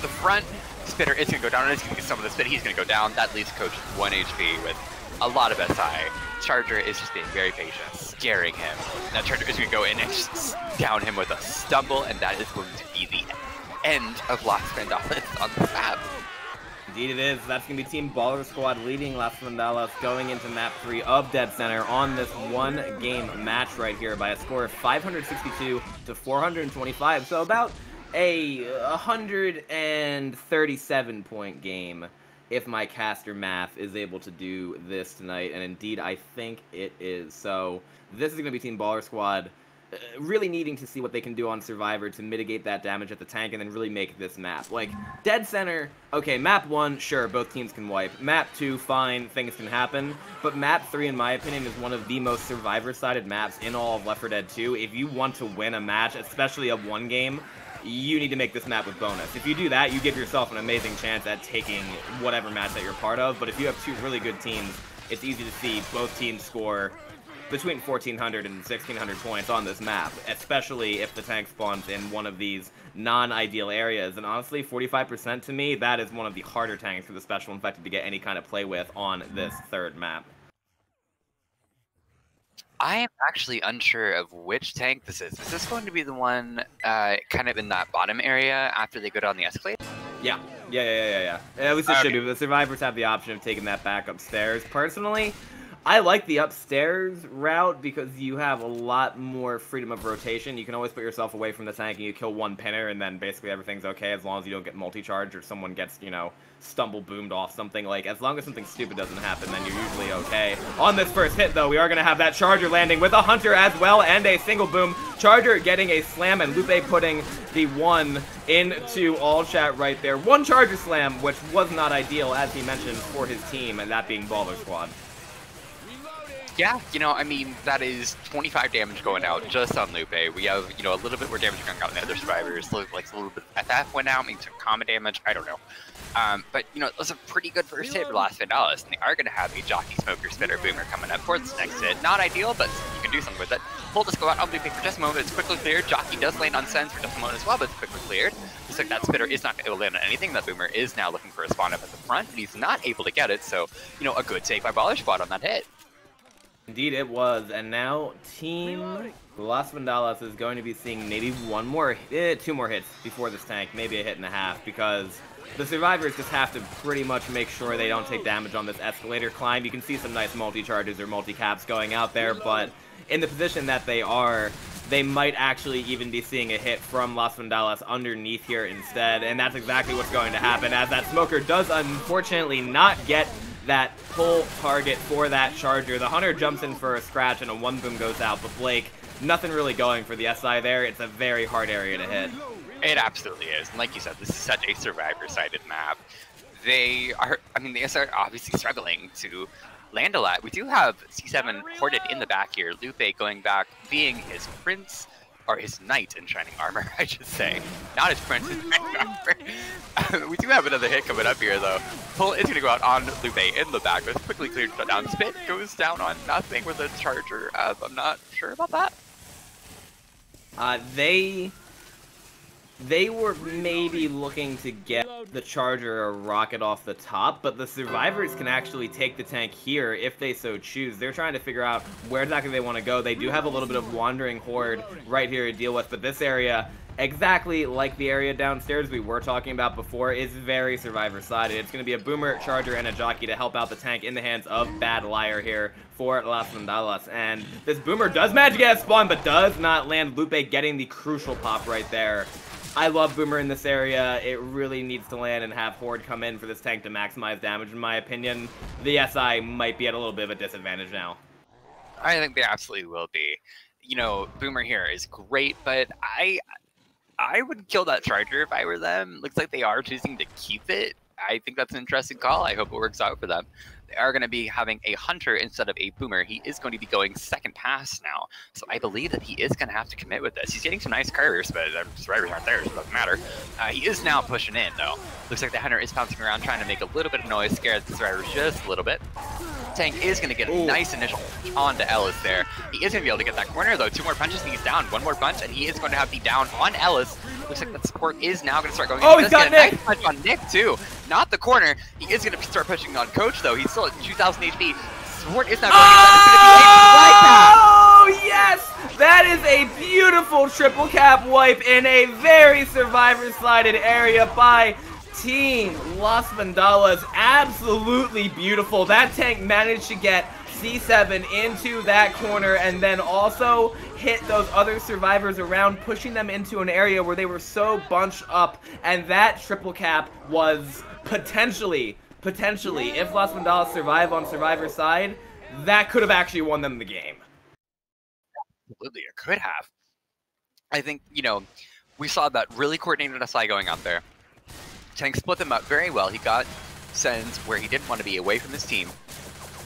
the front. Spitter is going to go down, and it's going to get some of the spit. He's going to go down. That leaves Coach 1 HP with a lot of SI. Charger is just being very patient, scaring him. Now Charger is going to go in and just down him with a stumble, and that is going to be the end of Las Vandalas on the map. Indeed it is. That's going to be Team Baller Squad leading Las Vandalas going into map 3 of Dead Center on this 1-game match right here by a score of 562 to 425. So about a 137-point game if my caster math is able to do this tonight. And indeed, I think it is. So this is going to be Team Baller Squad really needing to see what they can do on Survivor to mitigate that damage at the tank and then really make this map. Like, Dead Center, okay, map 1, sure, both teams can wipe. Map 2, fine, things can happen. But map 3, in my opinion, is one of the most Survivor-sided maps in all of Left 4 Dead 2. If you want to win a match, especially a 1-game, you need to make this map with bonus. If you do that, you give yourself an amazing chance at taking whatever match that you're part of. But if you have 2 really good teams, it's easy to see both teams score between 1,400 and 1,600 points on this map, especially if the tank spawns in one of these non-ideal areas. And honestly, 45% to me, that is one of the harder tanks for the Special Infected to get any kind of play with on this 3rd map. I am actually unsure of which tank this is. Is this going to be the one kind of in that bottom area after they go down the escalator? Yeah. At least it should be. The survivors have the option of taking that back upstairs. Personally, I like the upstairs route because you have a lot more freedom of rotation. You can always put yourself away from the tank and you kill one pinner and then basically everything's okay as long as you don't get multi-charged or someone gets, you know, stumble boomed off something. Like, as long as something stupid doesn't happen, then you're usually okay. On this first hit, though, we are going to have that Charger landing with a Hunter as well and a single boom. Charger getting a slam and Lupe putting the 1 into all chat right there. 1 Charger slam, which was not ideal, as he mentioned, for his team, and that being Baller Squad. Yeah, you know, I mean, that is 25 damage going out just on Lupe. We have, you know, a little bit more damage going out in the other survivors. Like a little bit of FF went out, maybe some common damage, I don't know. But, you know, it was a pretty good first hit for Las Vandalas, and they are going to have a Jockey Smoker Spitter Boomer coming up for its next hit. Not ideal, but you can do something with it. pull does go out on Lupe for just a moment, it's quickly cleared. Jockey does land on Sens for just a moment as well, but it's quickly cleared. Looks like that Spitter is not able to land on anything. That Boomer is now looking for a spawn up at the front, and he's not able to get it, so, you know, a good take by Baller Squad on that hit. Indeed it was, and now Team Las Vandalas is going to be seeing maybe two more hits before this tank, maybe a hit and a half, because the survivors just have to pretty much make sure they don't take damage on this escalator climb. You can see some nice multi-charges or multi-caps going out there, but in the position that they are, they might actually even be seeing a hit from Las Vandalas underneath here instead, and that's exactly what's going to happen, as that Smoker does unfortunately not get that pull target for that charger. The Hunter jumps in for a scratch and a one boom goes out, but Blake, nothing really going for the SI there. It's a very hard area to hit. It absolutely is. And like you said, this is such a survivor-sided map. They are, I mean, the SI are obviously struggling to land a lot. We do have C7 hoarded in the back here. Lupe going back, being his prince, or his knight in shining armor, I should say. Not his prince in shining armor. We do have another hit coming up here, though. Pull is going to go out on Lupe in the back, but it's quickly cleared down. Spit goes down on nothing with a charger. I'm not sure about that. They were maybe looking to get the charger or rocket off the top, but the survivors can actually take the tank here if they so choose. They're trying to figure out where exactly they want to go. They do have a little bit of wandering horde right here to deal with, but this area, exactly like the area downstairs we were talking about before, is very survivor-sided. It's going to be a Boomer, Charger, and a Jockey to help out the tank in the hands of Bad Liar here for Las Vandalas. And this Boomer does manage to get a spawn, but does not land. Lupe getting the crucial pop right there. I love Boomer in this area. It really needs to land and have Horde come in for this tank to maximize damage, in my opinion. The SI might be at a little bit of a disadvantage now. I think they absolutely will be. You know, Boomer here is great, but I would kill that Charger if I were them. Looks like they are choosing to keep it. I think that's an interesting call. I hope it works out for them. They are going to be having a Hunter instead of a Boomer. He is going to be going second pass now. So I believe that he is going to have to commit with this. He's getting some nice curves, but the survivors aren't there, so it doesn't matter. He is now pushing in, though. Looks like the Hunter is bouncing around, trying to make a little bit of noise, scare the survivors just a little bit. Tank is going to get a nice initial punch onto Ellis there. He is going to be able to get that corner, though. 2 more punches, and he's down. 1 more punch, and he is going to have the down on Ellis. Looks like that support is now going to start going. Oh, he's got Nick! Nice punch on Nick, too. Not the corner. He is going to start pushing on Coach, though. He's still at 2,000 HP. Support is now going Oh, yes! That is a beautiful triple cap wipe in a very survivor-sided area by Team Las Vandalas. Absolutely beautiful. That tank managed to get C7 into that corner and then also hit those other survivors around, pushing them into an area where they were so bunched up, and that triple cap was potentially, if Las Vandalas survive on survivor side, that could have actually won them the game. Absolutely, it could have. I think, you know, we saw that really coordinated SI going out there. Tank split them up very well. He got Sens where he didn't want to be away from his team.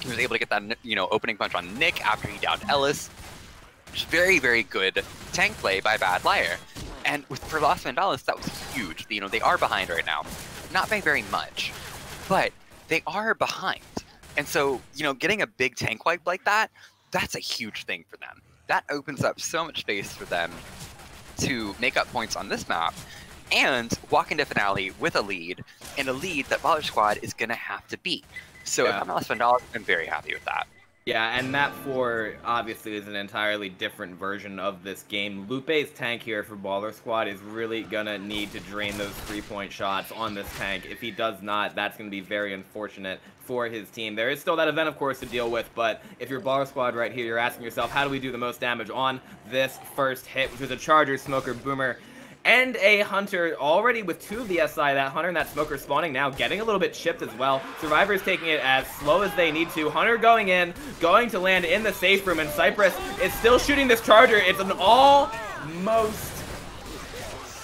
He was able to get that, you know, opening punch on Nick after he downed Ellis. Which is very, very good tank play by Bad Liar. And for Las Vandalas, that was huge. You know, they are behind right now. Not by very much, but they are behind. And so, you know, getting a big tank wipe like that, that's a huge thing for them. That opens up so much space for them to make up points on this map and walk into finale with a lead, and a lead that Baller Squad is going to have to beat. So if I'm Las Vandalas, I'm very happy with that. Yeah, and map 4 obviously is an entirely different version of this game. Lupe's tank here for Baller Squad is really gonna need to drain those 3-point shots on this tank. If he does not, that's gonna be very unfortunate for his team. There is still that event, of course, to deal with, but if you're Baller Squad right here, you're asking yourself, how do we do the most damage on this first hit, which is a Charger, Smoker, Boomer, and a Hunter already with 2 of the SI. That Hunter and that Smoker spawning now, getting a little bit chipped as well. Survivors taking it as slow as they need to. Hunter going in, going to land in the safe room, and Cypress is still shooting this Charger. It's an almost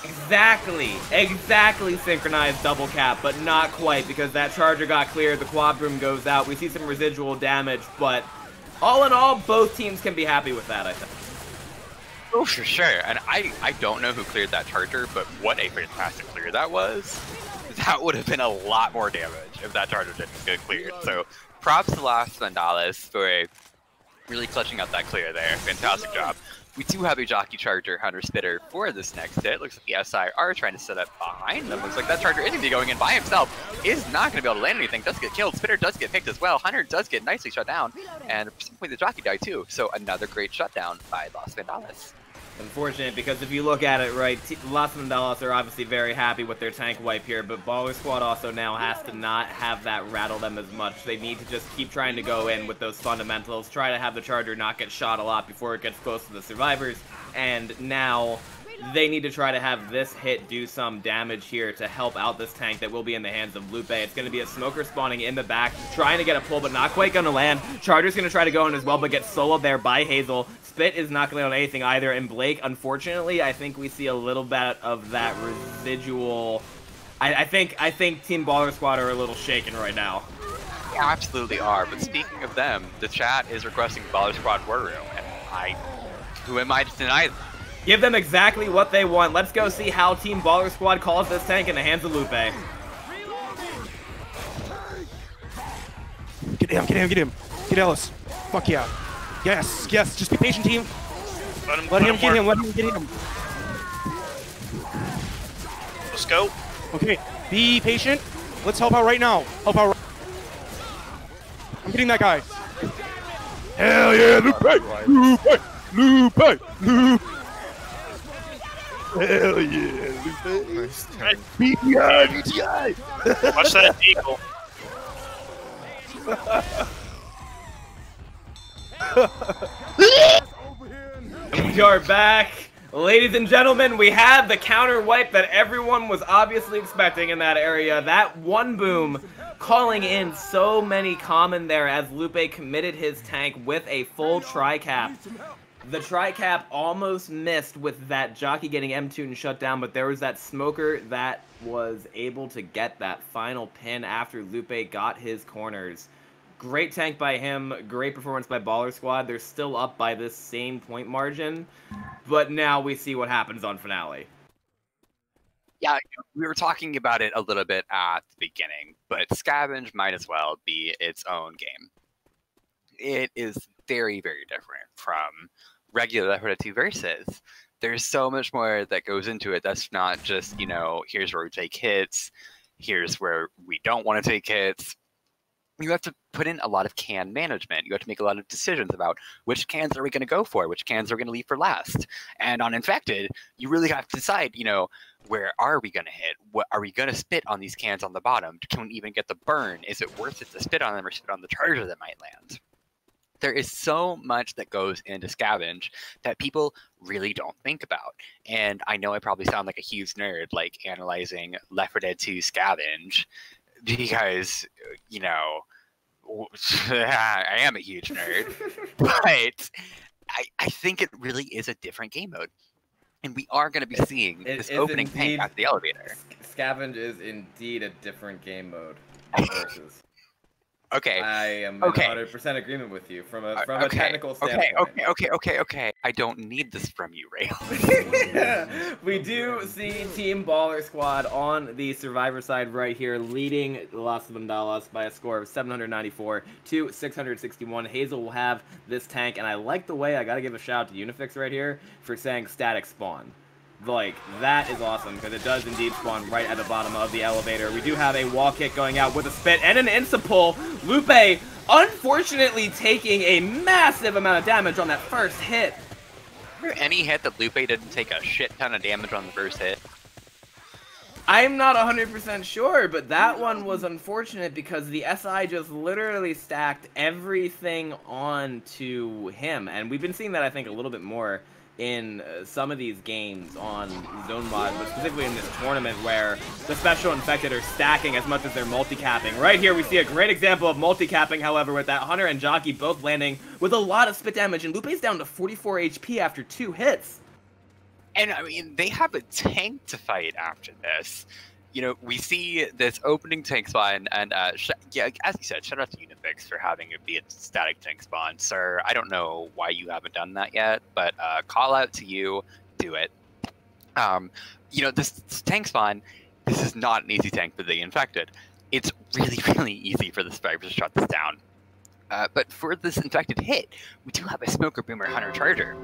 exactly synchronized double cap, but not quite, because that Charger got cleared. The quad room goes out. We see some residual damage, but all in all, both teams can be happy with that, I think. Oh, for sure. And I don't know who cleared that Charger, but what a fantastic clear that was. That would have been a lot more damage if that Charger didn't get cleared. So props to Las Vandalas for Really clutching out that clear there. Fantastic job. We do have a Jockey Charger Hunter Spitter for this next hit. Looks like the SI are trying to set up behind them. Looks like that Charger is going to be going in by himself. Is not going to be able to land anything. Does get killed. Spitter does get picked as well. Hunter does get nicely shut down. And at some point the Jockey died too. So another great shutdown by Los Vandalas. Unfortunate, because if you look at it right, Los Vandalas are obviously very happy with their tank wipe here, but Baller Squad also now has to not have that rattle them as much. They need to just keep trying to go in with those fundamentals, try to have the Charger not get shot a lot before it gets close to the survivors, and now they need to try to have this hit do some damage here to help out this tank that will be in the hands of Lupe. It's going to be a Smoker spawning in the back, trying to get a pull, but not quite going to land. Charger's going to try to go in as well, but get soloed there by Hazel. Spit is not going to land on anything either, and Blake, unfortunately, I think we see a little bit of that residual. I think Team Baller Squad are a little shaken right now. Yeah, absolutely are. But speaking of them, the chat is requesting Baller Squad War Room, and who am I to deny them? Give them exactly what they want. Let's go see how Team Baller Squad calls this tank in the hands of Lupe. Get him, get him, get him. Get Ellis. Fuck yeah. Yes, yes, just be patient, team. Let him get him, let him get him. Let's go. Okay, be patient. Let's help out right now. Help out. I'm getting that guy. Hell yeah, Lupe! Lupe! Lupe! Lupe! Hell yeah, Lupe! Nice tank. BTI! BTI! Watch that eagle. We are back. Ladies and gentlemen, we have the counter wipe that everyone was obviously expecting in that area. That one boom calling in so many common there as Lupe committed his tank with a full tri-cap. The tri-cap almost missed with that Jockey getting M2 and shut down, but there was that Smoker that was able to get that final pin after Lupe got his corners. Great tank by him, great performance by Baller Squad. They're still up by this same point margin, but now we see what happens on Finale. Yeah, we were talking about it a little bit at the beginning, but Scavenge might as well be its own game. It is very, very different from regular Left 4 Dead 2 versus. There's so much more that goes into it. That's not just, you know, here's where we take hits, here's where we don't want to take hits. You have to put in a lot of can management. You have to make a lot of decisions about which cans are we going to go for, which cans are we going to leave for last. And on Infected, you really have to decide, you know, where are we going to hit? What are we going to spit on these cans on the bottom? Can we even get the burn? Is it worth it to spit on them or spit on the Charger that might land? There is so much that goes into Scavenge that people really don't think about. And I know I probably sound like a huge nerd, like analyzing Left 4 Dead 2 Scavenge, because, you know, I am a huge nerd, but I think it really is a different game mode. And we are going to be seeing this opening tank at the elevator. Scavenge is indeed a different game mode versus. Okay. I am in 100% agreement with you from a technical standpoint. Okay. I don't need this from you, Ray. We do see Team Baller Squad on the Survivor side right here, leading Los Vandalas by a score of 794 to 661. Hazel will have this tank, and I like the way, I gotta give a shout out to Unifix right here for saying static spawn. Like, that is awesome, because it does indeed spawn right at the bottom of the elevator. We do have a wall kick going out with a spit and an insta pull. Lupe, unfortunately, taking a massive amount of damage on that first hit. Is there any hit that Lupe didn't take a shit ton of damage on the first hit? I'm not 100% sure, but that one was unfortunate because the SI just literally stacked everything onto him. And we've been seeing that, I think, a little bit more in some of these games on Zone Mod, but specifically in this tournament where the Special Infected are stacking as much as they're multi-capping. Right here we see a great example of multi-capping, however, with that Hunter and Jockey both landing with a lot of spit damage, and Lupe's down to 44 HP after 2 hits. And I mean, they have a tank to fight after this. You know, we see this opening tank spawn, and yeah, as you said, shout out to Unifix for having it be a static tank spawn. Sir, I don't know why you haven't done that yet, but call out to you, do it. You know, this tank spawn, this is not an easy tank for the Infected. It's really, really easy for the survivors to shut this down. But for this infected hit, we do have a Smoker, Boomer, Hunter, Charger.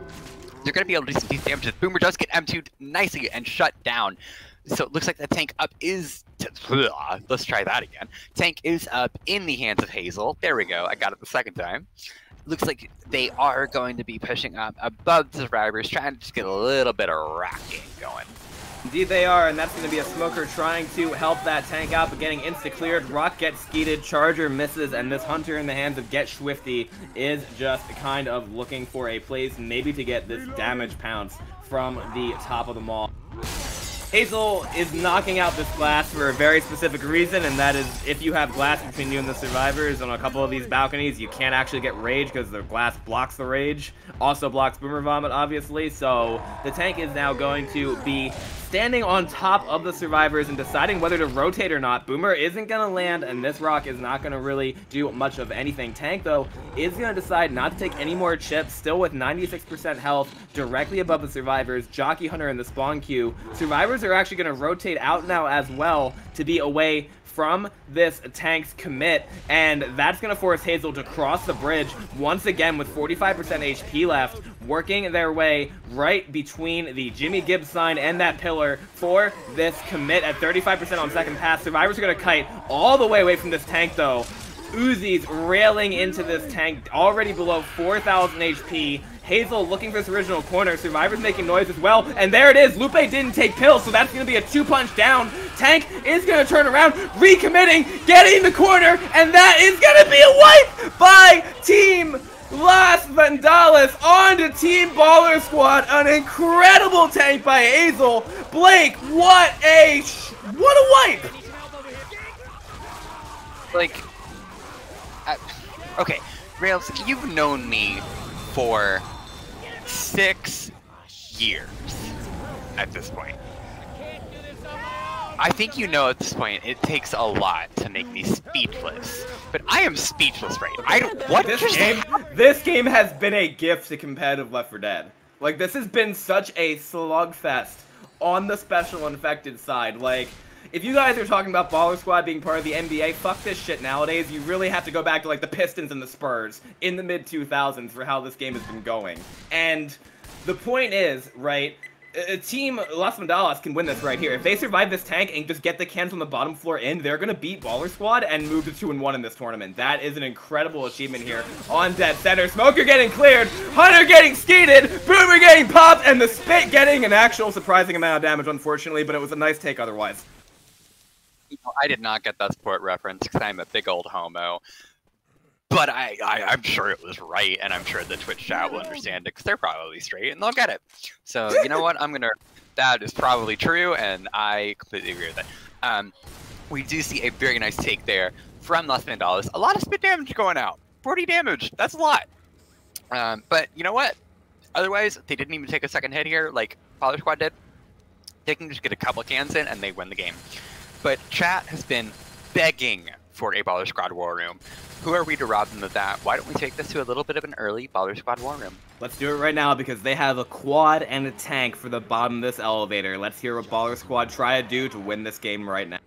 They're going to be able to do some decent damage. Boomer does get M2'd nicely and shut down. So it looks like the tank up is... Let's try that again. Tank is up in the hands of Hazel. There we go. I got it the second time. Looks like they are going to be pushing up above the survivors, trying to just get a little bit of racking going. Indeed they are, and that's going to be a Smoker trying to help that tank out, but getting insta-cleared. Rock gets skeeted, Charger misses, and this Hunter in the hands of Get Swifty is just kind of looking for a place maybe to get this damage pounce from the top of the mall. Hazel is knocking out this glass for a very specific reason, and that is if you have glass between you and the survivors on a couple of these balconies, you can't actually get rage because the glass blocks the rage. Also blocks Boomer Vomit, obviously, so the tank is now going to be standing on top of the survivors and deciding whether to rotate or not. Boomer isn't going to land, and this rock is not going to really do much of anything. Tank, though, is going to decide not to take any more chips, still with 96% health, directly above the survivors. Jockey Hunter in the spawn queue. Survivors are actually going to rotate out now as well to be away from this tank's commit, and that's going to force Hazel to cross the bridge once again with 45% HP left, working their way right between the Jimmy Gibbs sign and that pillar for this commit at 35% on second pass. Survivors are going to kite all the way away from this tank, though. Uzi's railing into this tank, already below 4,000 HP. Hazel looking for this original corner. Survivors making noise as well. And there it is. Lupe didn't take pills, so that's going to be a 2-punch down. Tank is going to turn around, recommitting, getting the corner, and that is going to be a wipe by Team Las Vandalas onto Team Baller Squad. An incredible tank by Hazel. Blake, what a wipe. Like, okay, Rails, you've known me for 6 years at this point. I think you know at this point it takes a lot to make me speechless, but I am speechless right now. I don't. What this game has been a gift to competitive Left 4 Dead. Like, this has been such a slugfest on the special infected side. Like, if you guys are talking about Baller Squad being part of the NBA, fuck this shit nowadays. You really have to go back to, like, the Pistons and the Spurs in the mid-2000s for how this game has been going. And the point is, right, Team Las Vandalas can win this right here. If they survive this tank and just get the cans on the bottom floor in, they're going to beat Baller Squad and move to 2-1 in this tournament. That is an incredible achievement here on dead center. Smoker getting cleared, Hunter getting skeeted, Boomer getting popped, and the Spit getting an actual surprising amount of damage, unfortunately, but it was a nice take otherwise. I did not get that sport reference because I'm a big old homo. But I'm sure it was right, and I'm sure the Twitch chat will understand it because they're probably straight and they'll get it. So, you know what? That is probably true, and I completely agree with it. We do see a very nice take there from Las Vandalas. A lot of spit damage going out. 40 damage. That's a lot. But you know what? Otherwise, they didn't even take a second hit here like Baller Squad did. They can just get a couple cans in, and they win the game. But chat has been begging for a Baller Squad War Room. Who are we to rob them of that? Why don't we take this to a little bit of an early Baller Squad War Room? Let's do it right now because they have a quad and a tank for the bottom of this elevator. Let's hear what Baller Squad try to do to win this game right now.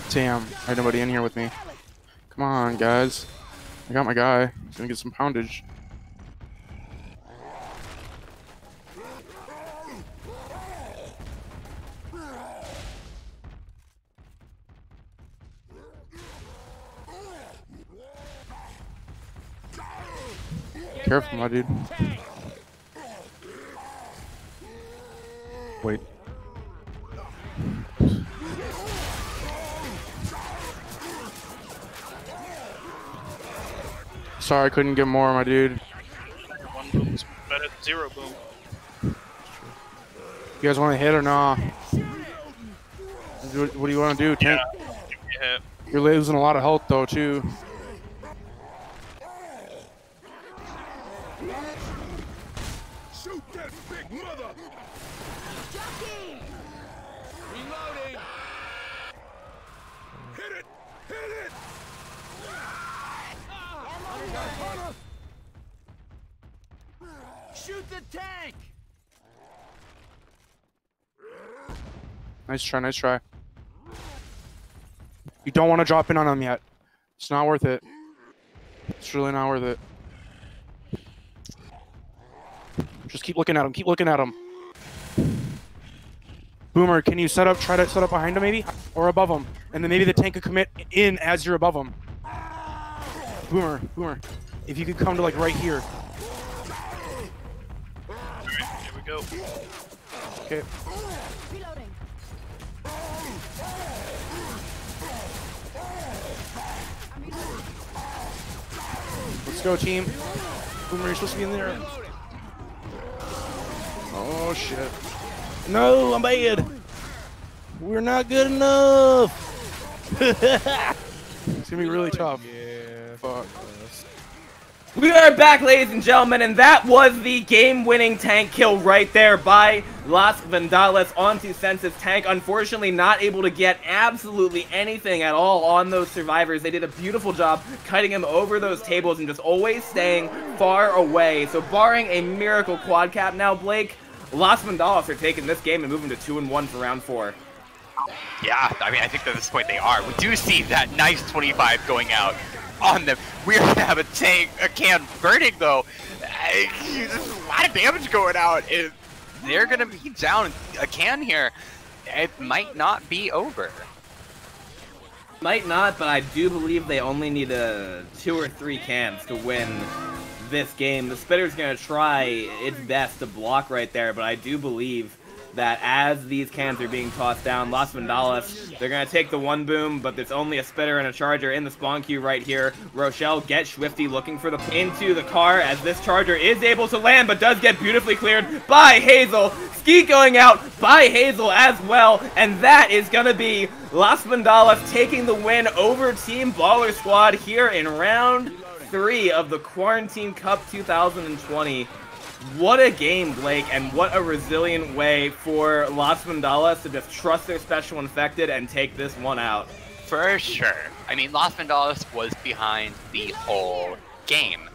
Damn, I had nobody in here with me. Come on, guys. I got my guy. He's gonna get some poundage. Careful, my dude. Wait. Sorry, I couldn't get more, my dude. One boom is better than 0 boom. You guys want to hit or nah? What do you want to do, Tank? Yeah, give me a hit. You're losing a lot of health, though, too. Shoot that big mother! Reloading! Hit it! Hit it! Shoot the tank! Nice try, nice try. You don't want to drop in on them yet. It's not worth it. It's really not worth it. Just keep looking at him. Keep looking at him. Boomer, can you try to set up behind him maybe? Or above him. And then maybe the tank could commit in as you're above him. Boomer, if you could come to like right here. Alright, here we go. Okay. Let's go, team. Boomer, you're supposed to be in there. Oh shit. No, I'm bad. We're not good enough. It's gonna be really tough. Yeah. Fuck. We are back, ladies and gentlemen, and that was the game-winning tank kill right there by Las Vandalas onto Sense's tank. Unfortunately, not able to get absolutely anything at all on those survivors. They did a beautiful job cutting him over those tables and just always staying far away. So barring a miracle quad cap now, Blake, Las Vandalas are taking this game and moving to 2-1 for round 4. Yeah, I mean, I think at this point they are. We do see that nice 25 going out on them. We're gonna have a can burning though. There's a lot of damage going out. They're gonna be down a can here. It might not be over. Might not, but I do believe they only need 2 or 3 cans to win this game. The Spitter's gonna try its best to block right there, but I do believe that as these cans are being tossed down, Las Vandalas, they're going to take the 1 boom, but there's only a Spitter and a Charger in the spawn queue right here. Rochelle gets Swifty looking for into the car as this Charger is able to land, but does get beautifully cleared by Hazel. Skeet going out by Hazel as well, and that is going to be Las Vandalas taking the win over Team Baller Squad here in round 3 of the Quarantine Cup 2020. What a game, Blake, and what a resilient way for Las Vandalas to just trust their special infected and take this one out. For sure. I mean, Las Vandalas was behind the whole game.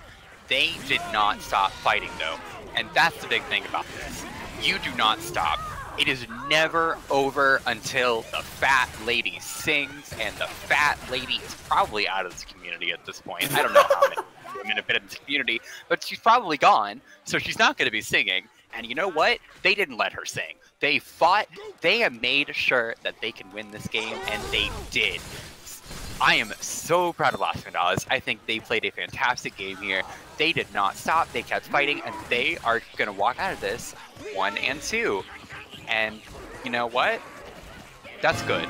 They did not stop fighting, though. And that's the big thing about this. You do not stop. It is never over until the fat lady sings, and the fat lady is probably out of this community at this point. I don't know how many women have been in this community, but she's probably gone, so she's not going to be singing. And you know what? They didn't let her sing. They fought. They have made sure that they can win this game, and they did. I am so proud of Las Vandalas. I think they played a fantastic game here. They did not stop. They kept fighting, and they are going to walk out of this 1-2. And you know what? That's good.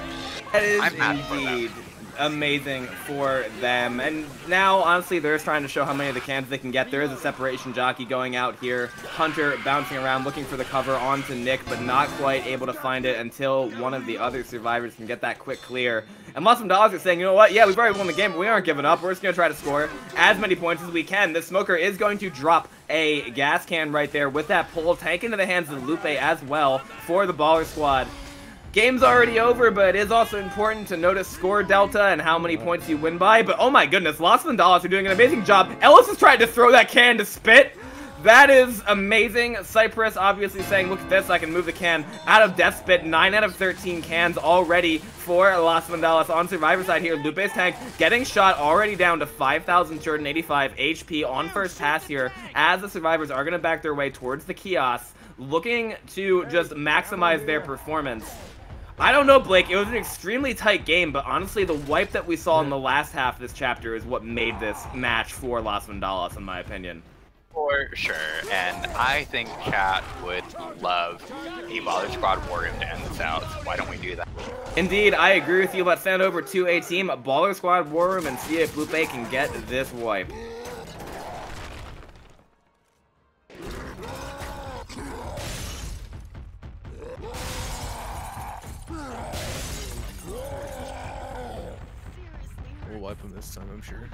That is I'm happy for them. indeed amazing for them. And now, honestly, they're just trying to show how many of the cans they can get. There is a separation jockey going out here. Hunter bouncing around looking for the cover onto Nick, but not quite able to find it until one of the other survivors can get that quick clear. And Las Vandalas are saying, you know what? Yeah, we've already won the game, but we aren't giving up. We're just going to try to score as many points as we can. This smoker is going to drop a gas can right there with that pole. Tank into the hands of Lupe as well for the Baller Squad. Game's already over, but it is also important to notice score delta and how many points you win by. But oh my goodness, Las Vandalas are doing an amazing job. Ellis is trying to throw that can to spit. That is amazing. Cypress obviously saying, look at this, I can move the can out of death spit. 9 out of 13 cans already for Las Vandalas on survivor side here. Lupe's tank getting shot, already down to 5,285 HP on first pass here, as the survivors are going to back their way towards the kiosk, looking to just maximize their performance. I don't know, Blake. It was an extremely tight game, but honestly, the wipe that we saw in the last half of this chapter is what made this match for Las Vandalas, in my opinion. For sure, and I think chat would love a Baller Squad War Room to end this out, so why don't we do that? Indeed, I agree with you. Let's send over to a team Baller Squad War Room and see if Lupe can get this wipe. We'll wipe him this time, I'm sure.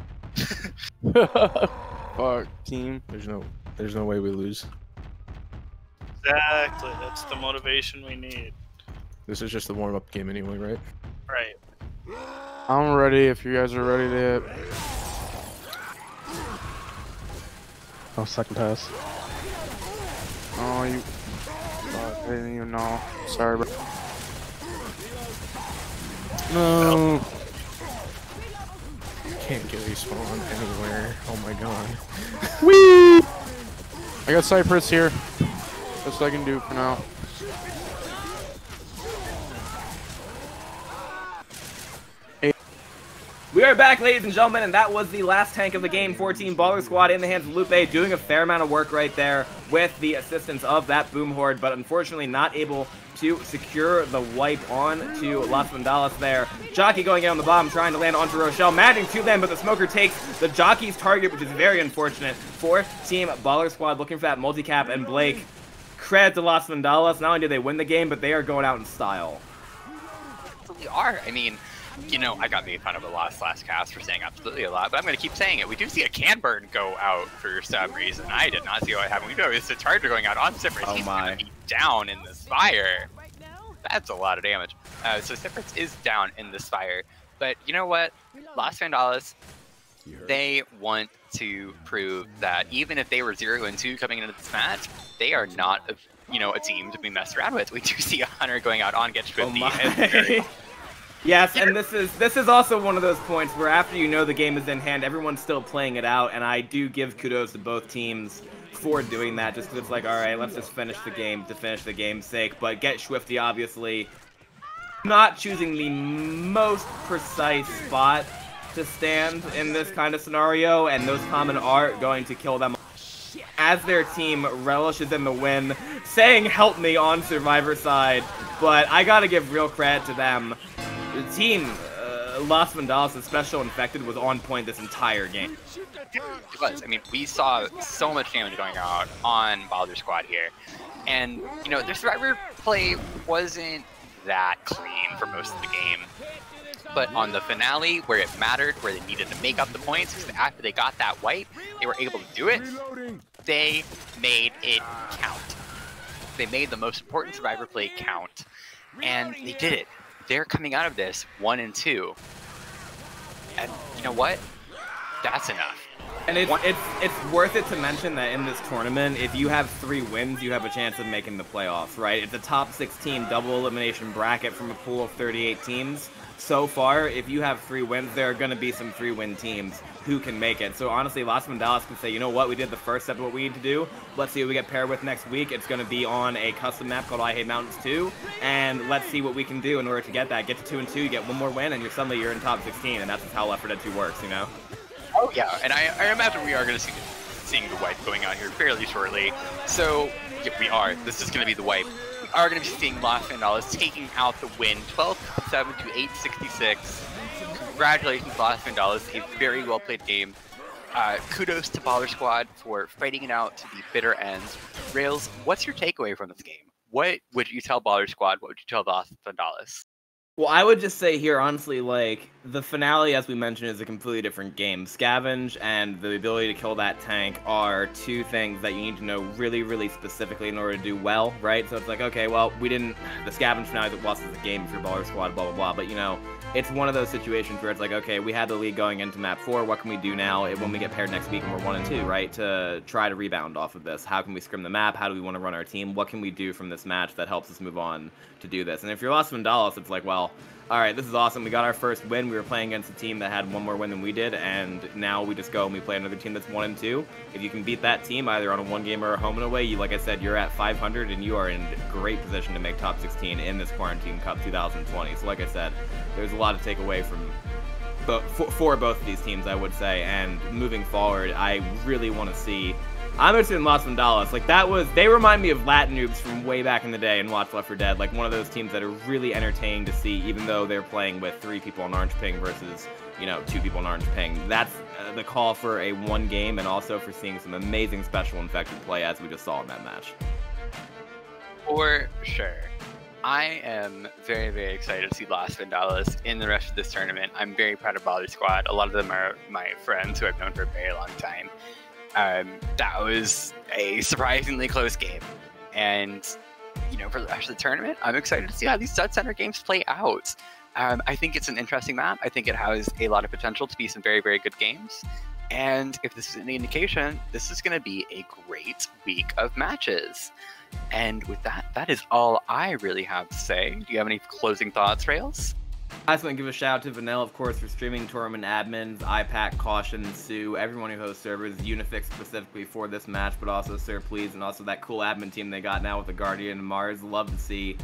Fuck, team. There's no way we lose. Exactly. That's the motivation we need. This is just the warm-up game anyway, right? Right. I'm ready if you guys are ready to hit. Oh, second pass. Oh, you... Fuck, I didn't even know. Sorry, bro. No. Can't get respawn anywhere. Oh my god. Whee! I got Cypress here. That's what I can do for now. We are back, ladies and gentlemen, and that was the last tank of the game. 14 Baller Squad in the hands of Lupe, doing a fair amount of work right there with the assistance of that Boom Horde, but unfortunately not able to secure the wipe on to Las Vandalas there. Jockey going out on the bomb, trying to land onto Rochelle, managing to them, but the Smoker takes the Jockey's target, which is very unfortunate for Team Baller Squad, looking for that multi-cap, and Blake, credit to Las Vandalas. Not only did they win the game, but they are going out in style. We are. I mean, you know, I got made fun of a lot last cast for saying absolutely a lot, but I'm going to keep saying it. We do see a can burn go out for some reason. I did not see what happened. We know it's a Charger going out on Cypress. Oh He's my. going to be down in this fire. That's a lot of damage. So Cypress is down in this fire. But you know what? Las Vandalas, they want to prove that even if they were 0-2 coming into this match, they are not a team to be messed around with. We do see a Hunter going out on Get 50. Oh yes, and this is also one of those points where after you know the game is in hand, everyone's still playing it out, and I do give kudos to both teams for doing that, just because it's like, all right, let's just finish the game to finish the game's sake. But Get Swifty, obviously, not choosing the most precise spot to stand in this kind of scenario, and those common are going to kill them as their team relishes in the win, saying help me on Survivor side, but I gotta give real credit to them. The team, Las Vandalas' Special Infected was on point this entire game. It was. I mean, we saw so much damage going out on Baller Squad here. And, you know, their Survivor play wasn't that clean for most of the game. But on the finale, where it mattered, where they needed to make up the points, because after they got that wipe, they were able to do it. They made it count. They made the most important Survivor play count. And they did it. They're coming out of this 1-2. And you know what? That's enough. And it's worth it to mention that in this tournament, if you have 3 wins, you have a chance of making the playoffs, right? It's a top 16 double elimination bracket from a pool of 38 teams. So far, if you have 3 wins, there are going to be some 3-win teams who can make it. So honestly, Las Vandalas can say, you know what, we did the first step of what we need to do. Let's see what we get paired with next week. It's going to be on a custom map called I Hate Mountains 2, and let's see what we can do in order to get that. Get to 2-2, you get 1 more win, and suddenly you're in top 16, and that's just how Left 4 Dead 2 works, you know? Oh yeah, and I imagine we are going to see seeing the wipe going out here fairly shortly. So yeah, we are. This is going to be the wipe. We are going to be seeing Las Vandalas taking out the win, 12-7 to 866. Congratulations, Las Vandalas. A very well played game. Kudos to Baller Squad for fighting it out to the bitter end. Rails, what's your takeaway from this game? What would you tell Baller Squad? What would you tell Las Vandalas? Well, I would just say here, honestly, like, the finale, as we mentioned, is a completely different game. Scavenge and the ability to kill that tank are 2 things that you need to know really, really specifically in order to do well, right? So it's like, okay, well, we didn't, the Scavenge finale that lost the game for Baller Squad, blah, blah, blah, but, you know, it's one of those situations where it's like, okay, we had the lead going into map 4, what can we do now when we get paired next week and we're 1-2, right? To try to rebound off of this. How can we scrim the map? How do we want to run our team? What can we do from this match that helps us move on to do this? And if you're Las Vandalas, it's like, well, all right, this is awesome. We got our first win. We were playing against a team that had 1 more win than we did, and now we just go and we play another team that's 1-2. If you can beat that team either on a 1-game or a home and away, you, like I said, you're at 500 and you are in great position to make top 16 in this Quarantine Cup 2020. So like I said, there's a lot to take away from for both of these teams, I would say. And moving forward, I really want to see. I'm interested in Las Vandalas. Like, they remind me of Latin noobs from way back in the day and Watch Left 4 Dead. Like, one of those teams that are really entertaining to see, even though they're playing with 3 people on Orange Ping versus, you know, 2 people on Orange Ping. That's the call for a 1 game and also for seeing some amazing Special Infected play as we just saw in that match. For sure. I am very, very excited to see Las Vandalas in the rest of this tournament. I'm very proud of Baller Squad. A lot of them are my friends who I've known for a very long time. That was a surprisingly close game. And, you know, for the rest of the tournament, I'm excited to see how these Stud Center games play out. I think it's an interesting map. I think it has a lot of potential to be some very, very good games. And if this is any indication, this is going to be a great week of matches. And with that, that is all I really have to say. Do you have any closing thoughts, Rails? I just want to give a shout out to Vanille, of course, for streaming, tournament admins, iPack, Caution, Sue, everyone who hosts servers, Unifix specifically for this match, but also Serv, please, and also that cool admin team they got now with the Guardian and Mars. Love to see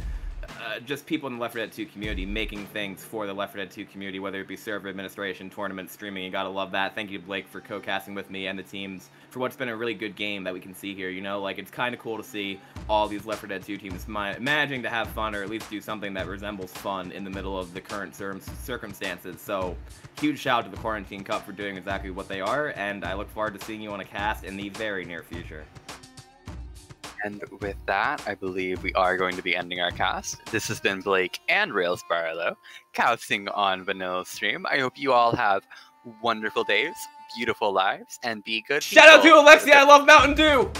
just people in the Left 4 Dead 2 community making things for the Left 4 Dead 2 community, whether it be server administration, tournament, streaming. You gotta love that. Thank you to Blake for co-casting with me and the teams for what's been a really good game that we can see here. You know, like, it's kind of cool to see all these Left 4 Dead 2 teams managing to have fun, or at least do something that resembles fun in the middle of the current circumstances. So, huge shout out to the Quarantine Cup for doing exactly what they are, and I look forward to seeing you on a cast in the very near future. And with that, I believe we are going to be ending our cast. This has been Blake and Rails Barlow casting on Vanilla's stream. I hope you all have wonderful days, beautiful lives, and be good Shout out to people. Alexia, I love Mountain Dew!